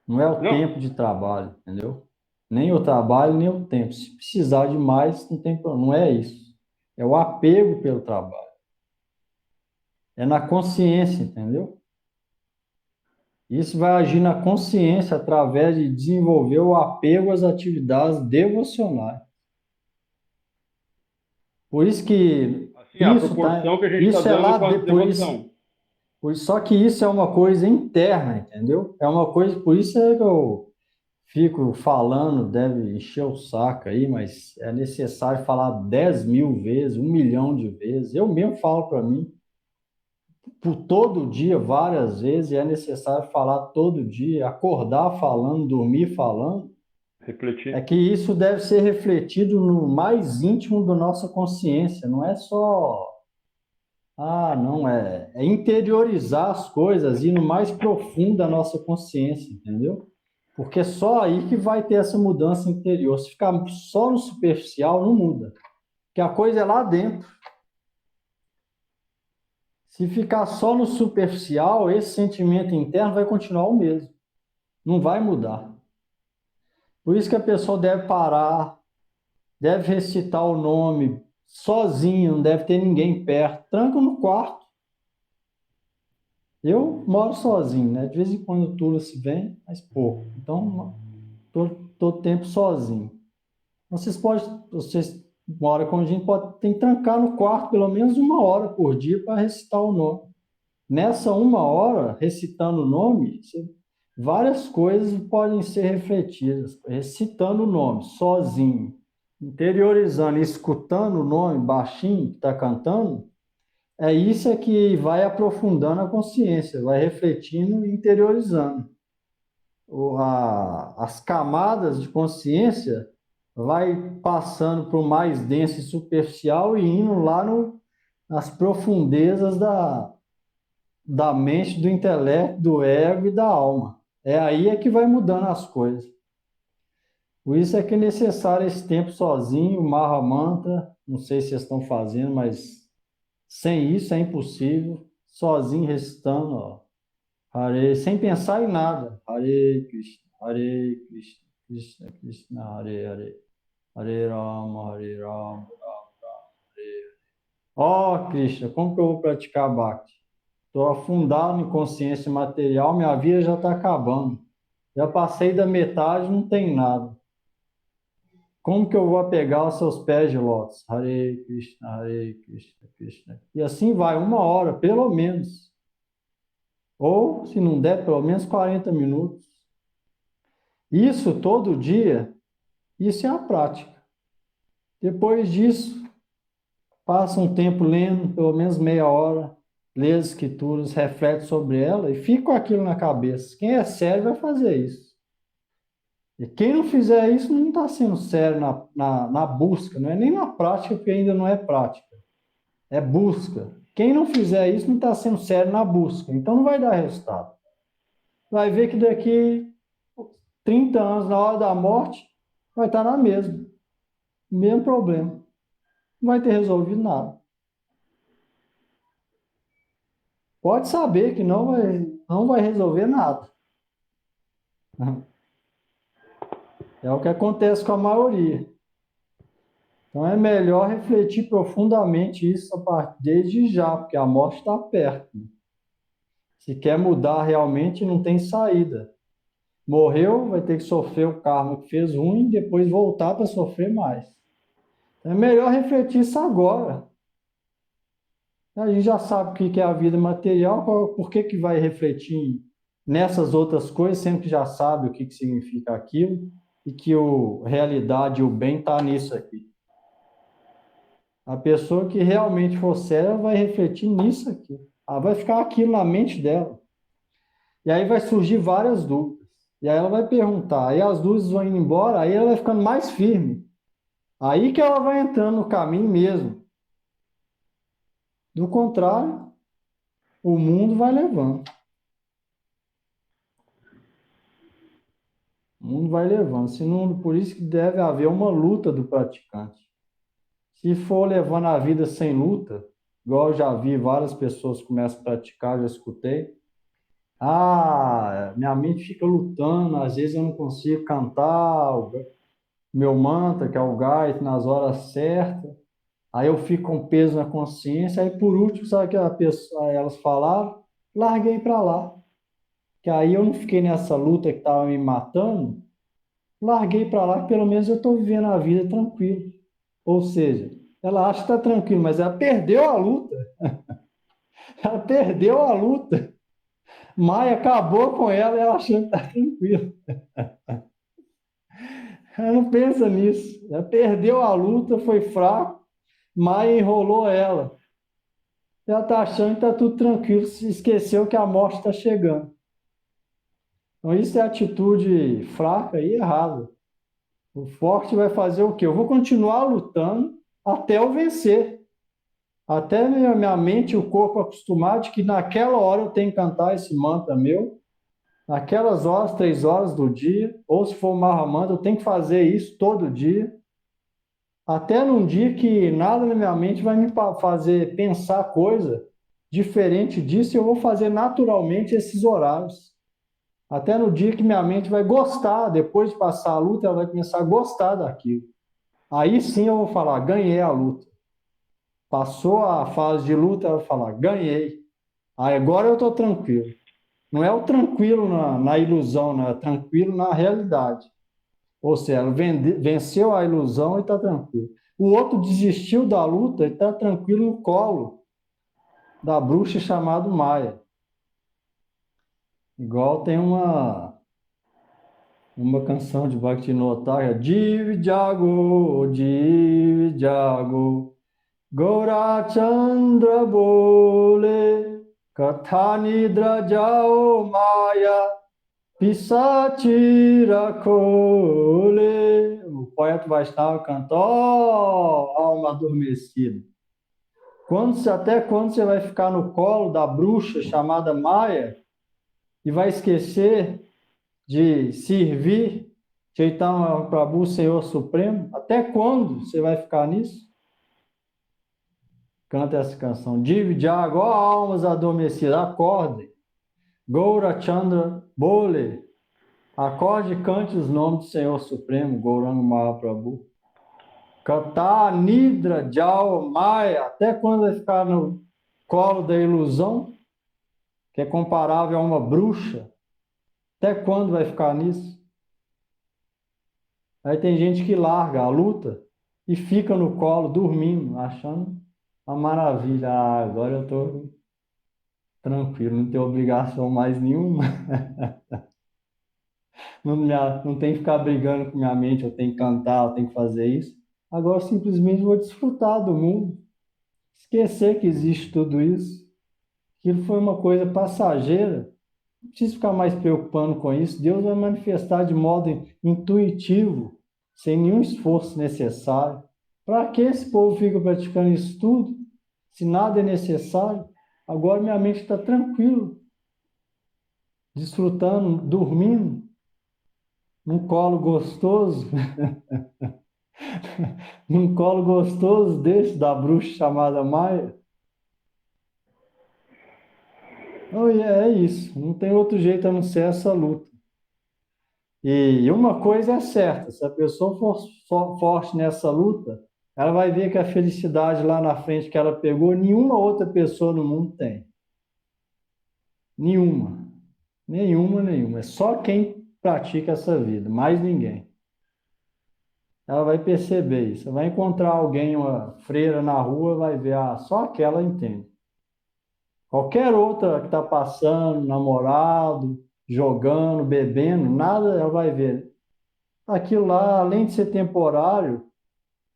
Não é o não, tempo de trabalho, entendeu? Nem o trabalho, nem o tempo. Se precisar de mais, não tem problema. Não é isso. É o apego pelo trabalho. É na consciência, entendeu? Isso vai agir na consciência através de desenvolver o apego às atividades devocionais. Por isso que assim, a proporção que a gente está isso é dando lá com a depois. devoção. Só que isso é uma coisa interna, entendeu? É uma coisa, por isso é que eu fico falando, deve encher o saco aí, mas é necessário falar 10.000 vezes, 1 milhão de vezes. Eu mesmo falo para mim, por todo dia, várias vezes, e é necessário falar todo dia, acordar falando, dormir falando. É Refletir. que isso deve ser refletido no mais íntimo da nossa consciência, não é só. Não, é interiorizar as coisas, ir no mais profundo da nossa consciência, entendeu? Porque é só aí que vai ter essa mudança interior. Se ficar só no superficial, não muda. Porque a coisa é lá dentro. Se ficar só no superficial, esse sentimento interno vai continuar o mesmo. Não vai mudar. Por isso que a pessoa deve parar, deve recitar o nome sozinho, não deve ter ninguém perto. Tranca no quarto. Eu moro sozinho, né? De vez em quando o Tula se vem, mas pouco. Então, todo tempo sozinho. Vocês moram com a gente, tem que trancar no quarto pelo menos 1 hora por dia para recitar o nome. Nessa 1 hora, recitando o nome, várias coisas podem ser refletidas. Recitando o nome, sozinho, interiorizando, escutando o nome baixinho que está cantando, isso é que vai aprofundando a consciência, vai refletindo e interiorizando. As camadas de consciência vai passando para o mais denso e superficial e indo lá nas profundezas da mente, do intelecto, do ego e da alma. Aí é que vai mudando as coisas. Por isso é que é necessário esse tempo sozinho, Maha Mantra, não sei se vocês estão fazendo, mas sem isso é impossível, sozinho recitando, ó. Hare, sem pensar em nada. Hare Krishna, Krishna Krishna, Hare Hare, Hare Rama, Hare. Ó, Krishna, como que eu vou praticar Bhakti? Estou afundado em consciência material, minha vida já está acabando. Já passei da metade, não tem nada. Como que eu vou apegar os seus pés de lótus? Hare Krishna, Krishna. E assim vai, 1 hora, pelo menos. Ou, se não der, pelo menos 40 minutos. Isso todo dia, isso é a prática. Depois disso, passa um tempo lendo, pelo menos meia hora, lê as escrituras, reflete sobre ela e fica com aquilo na cabeça. Quem é sério vai fazer isso. E quem não fizer isso não está sendo sério na busca, não é nem na prática, porque ainda não é prática. É busca. Quem não fizer isso não está sendo sério na busca, então não vai dar resultado. Vai ver que daqui 30 anos, na hora da morte, vai estar na mesma. Mesmo problema. Não vai ter resolvido nada. Pode saber que não vai resolver nada. É o que acontece com a maioria. Então é melhor refletir profundamente isso desde já, porque a morte está perto. Se quer mudar realmente, não tem saída. Morreu, vai ter que sofrer o karma que fez ruim e depois voltar para sofrer mais. Então é melhor refletir isso agora. A gente já sabe o que é a vida material, por que vai refletir nessas outras coisas, sendo que já sabe o que significa aquilo e que a realidade e o bem está nisso aqui. A pessoa que realmente for séria vai refletir nisso aqui. Ela vai ficar aquilo na mente dela. E aí vai surgir várias dúvidas. E aí ela vai perguntar, aí as dúvidas vão indo embora, aí ela vai ficando mais firme. Aí que ela vai entrando no caminho mesmo. Do contrário, o mundo vai levando. O mundo vai levando. Senão, por isso que deve haver uma luta do praticante. Se for levando a vida sem luta, igual eu já vi várias pessoas começam a praticar, já escutei. Minha mente fica lutando, às vezes eu não consigo cantar o meu mantra, que é o Gayatri, nas horas certas. Aí eu fico com peso na consciência. Aí por último, sabe o que elas falaram? Larguei para lá. Que aí eu não fiquei nessa luta que estava me matando. Larguei para lá, que pelo menos eu estou vivendo a vida tranquilo. Ou seja, ela acha que está tranquilo, mas ela perdeu a luta. Ela perdeu a luta. Maia acabou com ela e ela achando que está tranquilo. Ela não pensa nisso. Ela perdeu a luta, foi fraco. Maia enrolou ela. Ela está achando que está tudo tranquilo, se esqueceu que a morte está chegando. Então, isso é atitude fraca e errada. O forte vai fazer o quê? Eu vou continuar lutando até eu vencer. Até minha mente e o corpo acostumar de que naquela hora eu tenho que cantar esse mantra meu. Naquelas horas, 3 horas do dia, ou se for Mahamandra, eu tenho que fazer isso todo dia. Até num dia que nada na minha mente vai me fazer pensar coisa diferente disso, eu vou fazer naturalmente esses horários. Até no dia que minha mente vai gostar, depois de passar a luta, ela vai começar a gostar daquilo. Aí sim eu vou falar, ganhei a luta. Passou a fase de luta, ela vai falar, ganhei. Aí agora eu estou tranquilo. Não é o tranquilo na ilusão, não é tranquilo na realidade. Ou seja, ela venceu a ilusão e está tranquilo. O outro desistiu da luta e está tranquilo no colo da bruxa chamada Maia. Igual tem uma canção de Bhaktivinoda, Div Jago, Gaura Chandra Bole, Katha Nidra Jao Maya, Pisatira Kole. O poeta Vaishnava canta, alma adormecida. Até quando você vai ficar no colo da bruxa chamada Maya e vai esquecer de servir Chaitanya Prabhu, Senhor Supremo? Até quando você vai ficar nisso? Canta essa canção. Div Jago, almas adormecidas, acordem. Gaura Chandra Bole, acorde e cante os nomes do Senhor Supremo, Gauranga Mahaprabhu. Cantar Nidra Jao Maya, até quando vai ficar no colo da ilusão, que é comparável a uma bruxa? Até quando vai ficar nisso? Aí tem gente que larga a luta e fica no colo dormindo, achando uma maravilha. Agora eu estou tranquilo, não tenho obrigação mais nenhuma. Não tem que ficar brigando com minha mente, eu tenho que cantar, eu tenho que fazer isso. Agora eu simplesmente vou desfrutar do mundo, esquecer que existe tudo isso. Aquilo foi uma coisa passageira. Não preciso ficar mais preocupando com isso. Deus vai manifestar de modo intuitivo, sem nenhum esforço necessário. Para que esse povo fica praticando isso tudo, se nada é necessário? Agora minha mente está tranquila, desfrutando, dormindo, num colo gostoso, num colo gostoso desse da bruxa chamada Maia. É isso, não tem outro jeito a não ser essa luta. E uma coisa é certa, se a pessoa for forte nessa luta, ela vai ver que a felicidade lá na frente que ela pegou, nenhuma outra pessoa no mundo tem. Nenhuma. Nenhuma. É só quem pratica essa vida, mais ninguém. Ela vai perceber isso. Vai encontrar alguém, uma freira na rua, vai ver, só aquela entende. Qualquer outra que está passando, namorado, jogando, bebendo, nada, ela vai ver. Aquilo lá, além de ser temporário,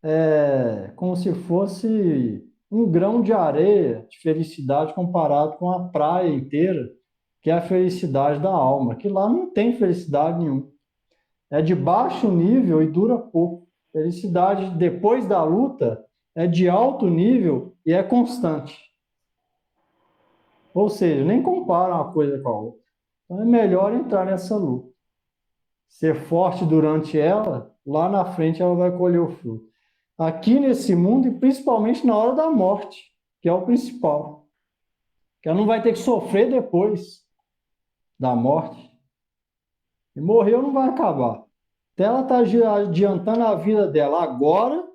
é como se fosse um grão de areia de felicidade comparado com a praia inteira, que é a felicidade da alma. Aquilo lá não tem felicidade nenhuma. É de baixo nível e dura pouco. Felicidade depois da luta é de alto nível e é constante. Ou seja, nem compara uma coisa com a outra. Então é melhor entrar nessa luta. Ser forte durante ela, lá na frente ela vai colher o fruto. Aqui nesse mundo e principalmente na hora da morte, que é o principal. Que ela não vai ter que sofrer depois da morte. E morreu não vai acabar. Então ela está adiantando a vida dela agora,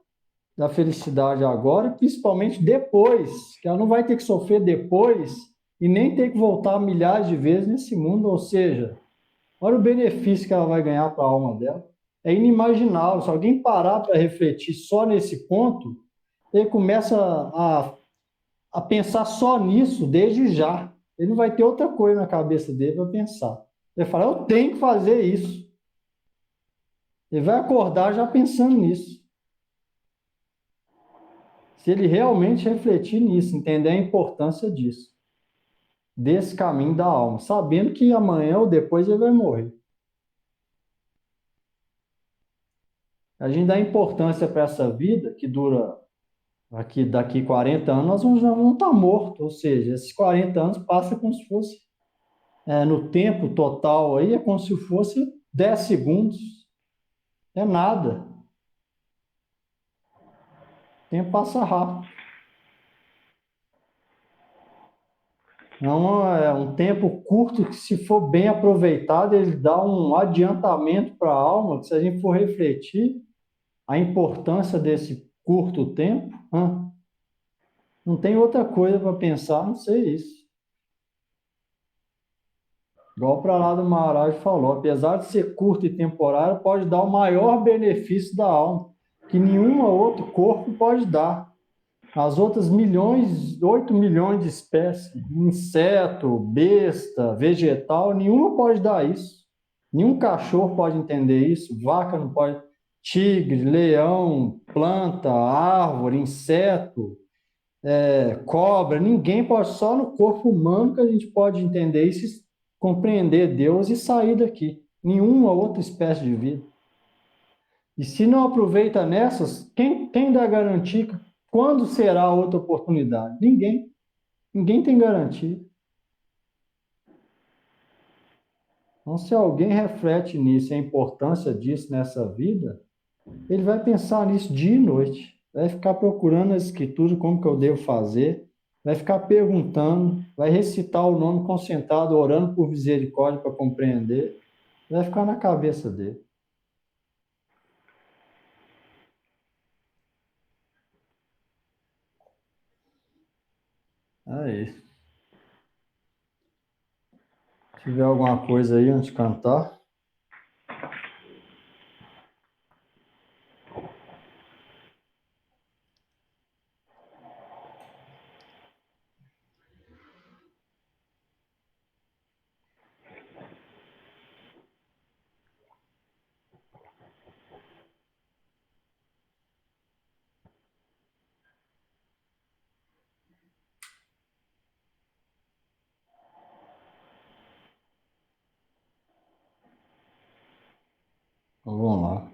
da felicidade agora, principalmente depois, que ela não vai ter que sofrer depois e nem ter que voltar milhares de vezes nesse mundo, ou seja, olha o benefício que ela vai ganhar para a alma dela. É inimaginável. Se alguém parar para refletir só nesse ponto, ele começa a pensar só nisso desde já. Ele não vai ter outra coisa na cabeça dele para pensar. Ele fala, eu tenho que fazer isso. Ele vai acordar já pensando nisso. Se ele realmente refletir nisso, entender a importância disso, desse caminho da alma, sabendo que amanhã ou depois ele vai morrer. A gente dá importância para essa vida que dura daqui 40 anos, nós vamos estar mortos, ou seja, esses 40 anos passam como se fosse, no tempo total aí, é como se fosse 10 segundos. É nada. O tempo passa rápido. Então, é um tempo curto que, se for bem aproveitado, ele dá um adiantamento para a alma, que se a gente for refletir a importância desse curto tempo, não tem outra coisa para pensar, não sei isso. Igual para lá do Maharaj falou, apesar de ser curto e temporário, pode dar o maior benefício da alma, que nenhum outro corpo pode dar. As outras 8 milhões de espécies, inseto, besta, vegetal, nenhuma pode dar isso. Nenhum cachorro pode entender isso, vaca não pode, tigre, leão, planta, árvore, inseto, cobra, ninguém pode, só no corpo humano que a gente pode entender isso, compreender Deus e sair daqui. Nenhuma outra espécie de vida. E se não aproveita nessas, quem dá garantia que quando será a outra oportunidade? Ninguém. Ninguém tem garantia. Então, se alguém reflete nisso, a importância disso nessa vida, ele vai pensar nisso dia e noite. Vai ficar procurando as escrituras, como que eu devo fazer. Vai ficar perguntando, vai recitar o nome concentrado, orando por misericórdia para compreender. Vai ficar na cabeça dele. Aí. Se tiver alguma coisa aí antes de cantar. Então, vamos lá.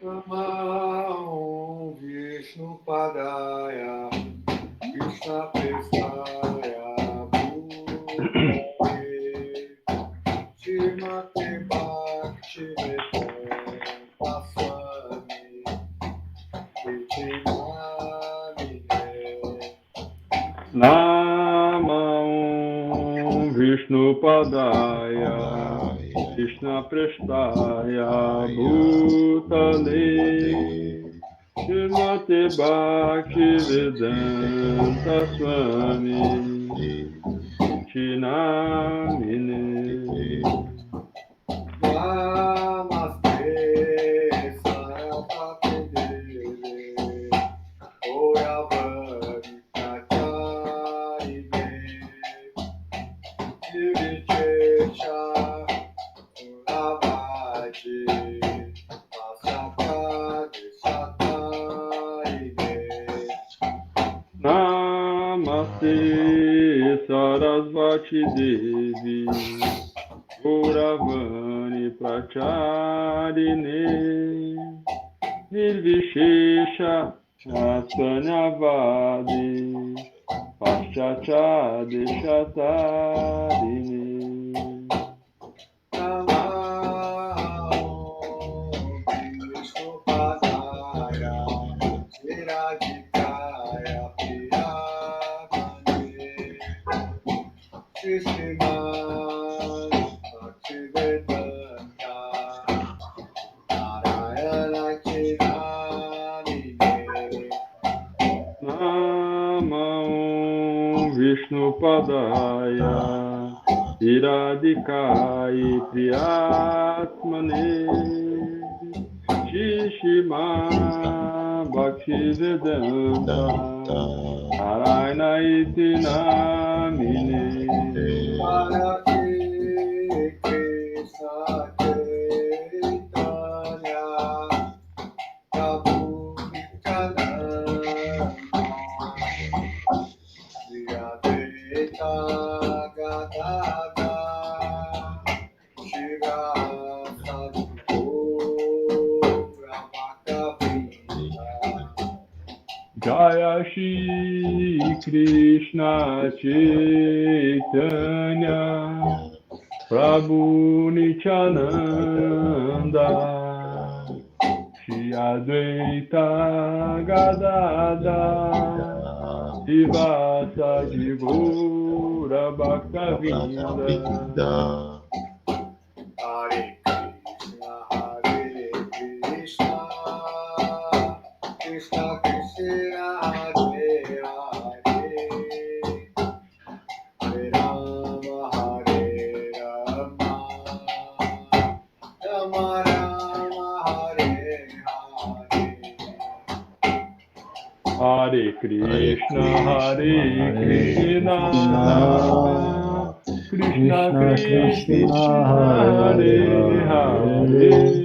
Namo Vishnu Padaya Krishna Prestaya Bhutale Srimati Bhakti Padaya Krishna Prestaya Bhutale Srimate Bhakti Vedanta Swami Chinamine Namaste Saraswati Devi Goravari Kacharine Nirvichesha Uravaji Masakade Satarine Namaste Sarasvati Devi Gauravani Pracharine Nirvishesha Asanyavadi Paschachade Shatarini Vishnupadaya Viradikaya Priyamane Sriman Bhaktivedanta Narayana Chinamine Namo Vishnupadaya Viradikaya Priyatmane Shishima Bhaktivedanta Narayana iti namine Bharati Krishna Chaitanya Prabhu Nityananda Shri Advaita Gadadhara Shiva Sadguru Bhakta Jaya Shri Krishna Chaitanya Prabhu Nityananda Shri Advaita Gadadhara Shiva Sadguru Bhakta Hare Krishna, Hare Krishna, Krishna Krishna, Hare Hare, Hare Rama, Hare Rama, Rama Rama, Hare Hare. Hare Krishna, Hare Krishna, Krishna Krishna, Hare Hare,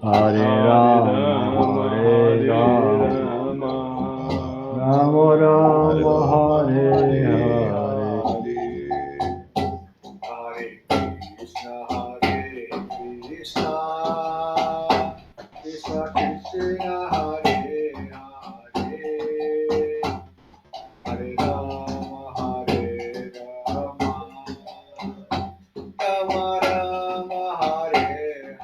Hare Rama, Hare Rama, Rama Rama, Hare Hare. Hare Krishna, Hare Krishna, Krishna Krishna, Hare Hare, Hare Rama, Hare Rama, Rama Rama, Hare Hare.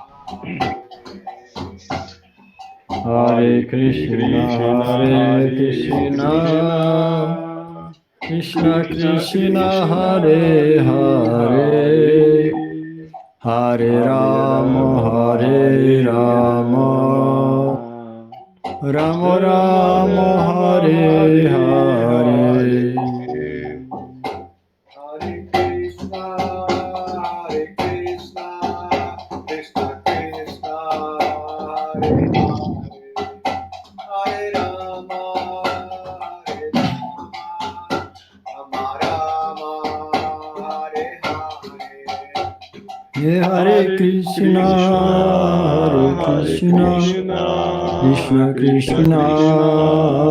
Hare Krishna, Hare Krishna, Krishna Krishna, Hare Hare, Hare Rama, Hare Rama, Rama Rama, Hare Hare. Hare Krishna, Hare Krishna, Krishna Krishna, Hare Hare, Hare Rama, Hare Rama, Rama Rama, Hare Hare. Hare Krishna, Hare Krishna, Krishna Krishna,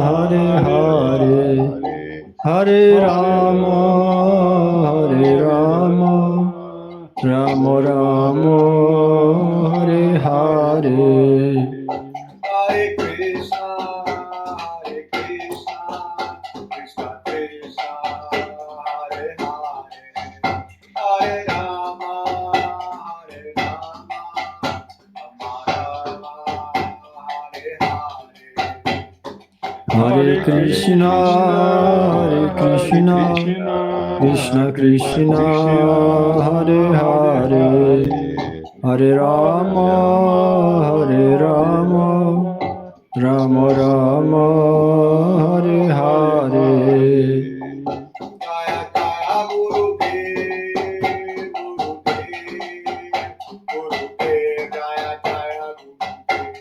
Hare Hare, Hare Rama, Hare Rama, Rama Rama, Hare Hare. Hare Krishna, Hare Krishna, Krishna Krishna, Hare Hare, Hare Rama, Hare Rama, Rama Rama, Hare Hare. Hare Krishna, Hare Krishna, Krishna Krishna Hare Hare Hare Rama Hare Rama Rama Rama Hare Hare Jaya Jaya Gurudev, Gurudev, Jaya Jaya Gurudev.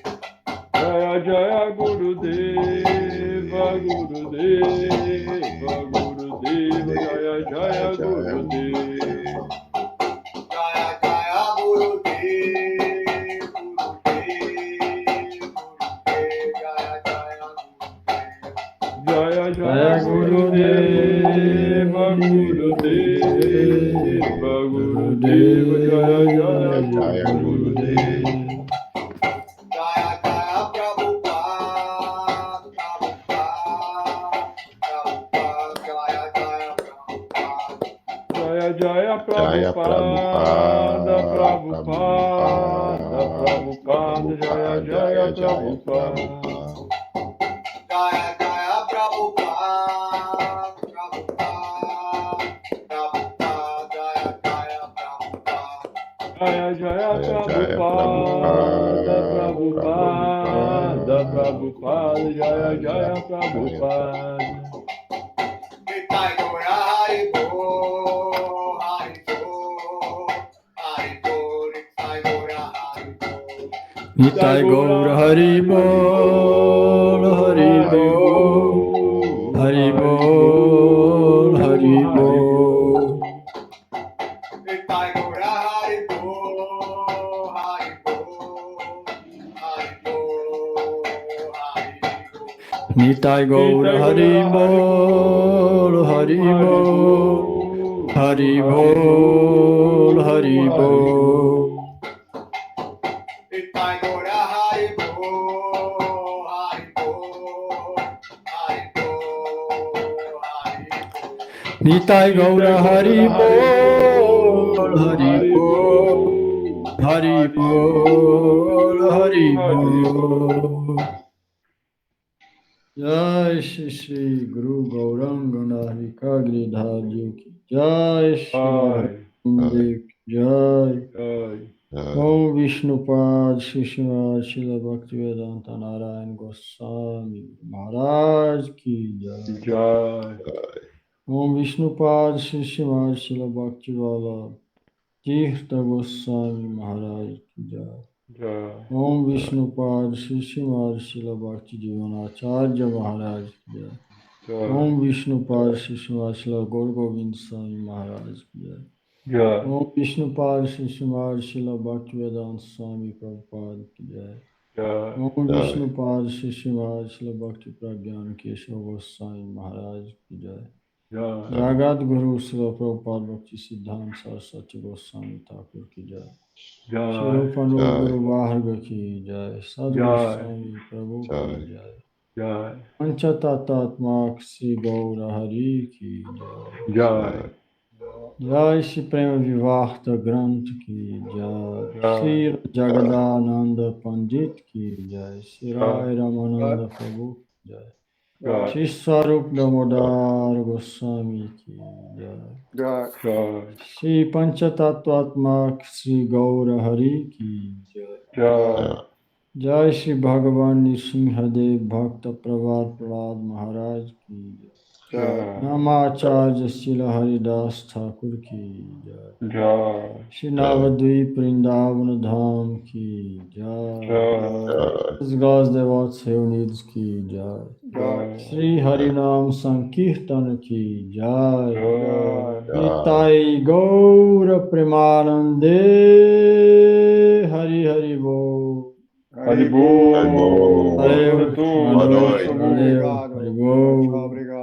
Jaya Jaya Gurudeva, Gurudeva, Gurudeva, Jaya Jaya Gurudeva. Jaya Jaya Gurudev, Gurudev, Gurudev, Jaya Jaya Jaya Gurudeva, Gurudeva, Gurudeva, Jaya Jaya Jaya Gurudeva. Jaya Jaya Prabhupada, Prabhupada, Jaya Jaya Prabhupada. Jaya Jaya Prabhupada, Prabhupada, Prabhupada, Jaya Jaya Prabhupada. Jaya Jaya Prabhupada, Prabhupada, Jaya Jaya Prabhupada. Jaya Jaya Prabhupada, Prabhupada, Jaya Jaya Prabhupada. Nitai Gora Hari Bol, Hari Bol, Hari Bol, Nitai Gora Hari Bol. Nitai Gaur Hari Bol, Hari Bol, Hari Bol, Hari Bol. Nitai Gora Hari Bol, Hari Bol, Hari Bol, Hari Bol. Nitai Gaur Hari Bol, Hari Bol, Hari Bol, Hari Bol. Nitai Gora Hari Bol, Hari Bol, Hari Bol, Hari Bol. Nitai Gaur Hari Bol, Hari Bol, Hari Bol, Hari Bol. Jai Shri Shri Guru Gauranga Narika Giridhar Ji ki Jai Shri Dev ki Jai Om Vishnupad Shri Srimad Srila Bhaktivedanta Narayan Goswami Maharaj ki Jai Jai. Om Vishnupad Shri Srimad Srila Bhaktivala Tirtha Goswami Maharaj ki Jai Jai. Om Vishnupad Shri Srimad Srila Bhakti Jivanacharya Maharaj ki Jai Jai. Om Vishnupad Shri Srimad Srila Gaur Govind Swami Maharaj ki Jai Jai. Om Vishnupad Shri Srimad Srila Bhaktivedanta Swami Prabhupada ki Jai Jai. Om Vishnupad Shri Srimad Srila Bhakti Pragyan Keshav Goswami Maharaj ki Jai Jai. Jagat Guru Srila Prabhupada Bhakti Siddhanta Saraswati Goswami Thakur ki Jai Jai. Shiropanup Guru Varga ki Jai Sadhu Goswami Prabhu ki Jai Jai. Panchatatatmak Sri Gaura Hari ki Jai Jai. Jai Shri Prema Vivarta Granth ki Jai Shri Jagadananda Pandit ki Jai Shri Rai Ramananda Prabhu ki Jai Jai. Shri Swarup Damodar Goswami ki Jai Jai. Shri Panchatattvatmak Sri Gaura Hari ki Jai Jai. Jai Shri Bhagavan Nrsimhadev Bhakta Pravar Prahlad Maharaj ki Jai Jai. Namacharya Srila Haridas Thakur ki Jai Jai. Shri Navadvip Vrindavan Dham ki Jai Jai. His God's Devotees Unidos ki Jai Jai. Shri Harinam Sankirtan ki Jai Jai. Nitai Gaura Premanande Hari Hari Bol Haribol. Valeu, Tudo. boa noite, noite. valeu, Obrigado. Haribol. Obrigado.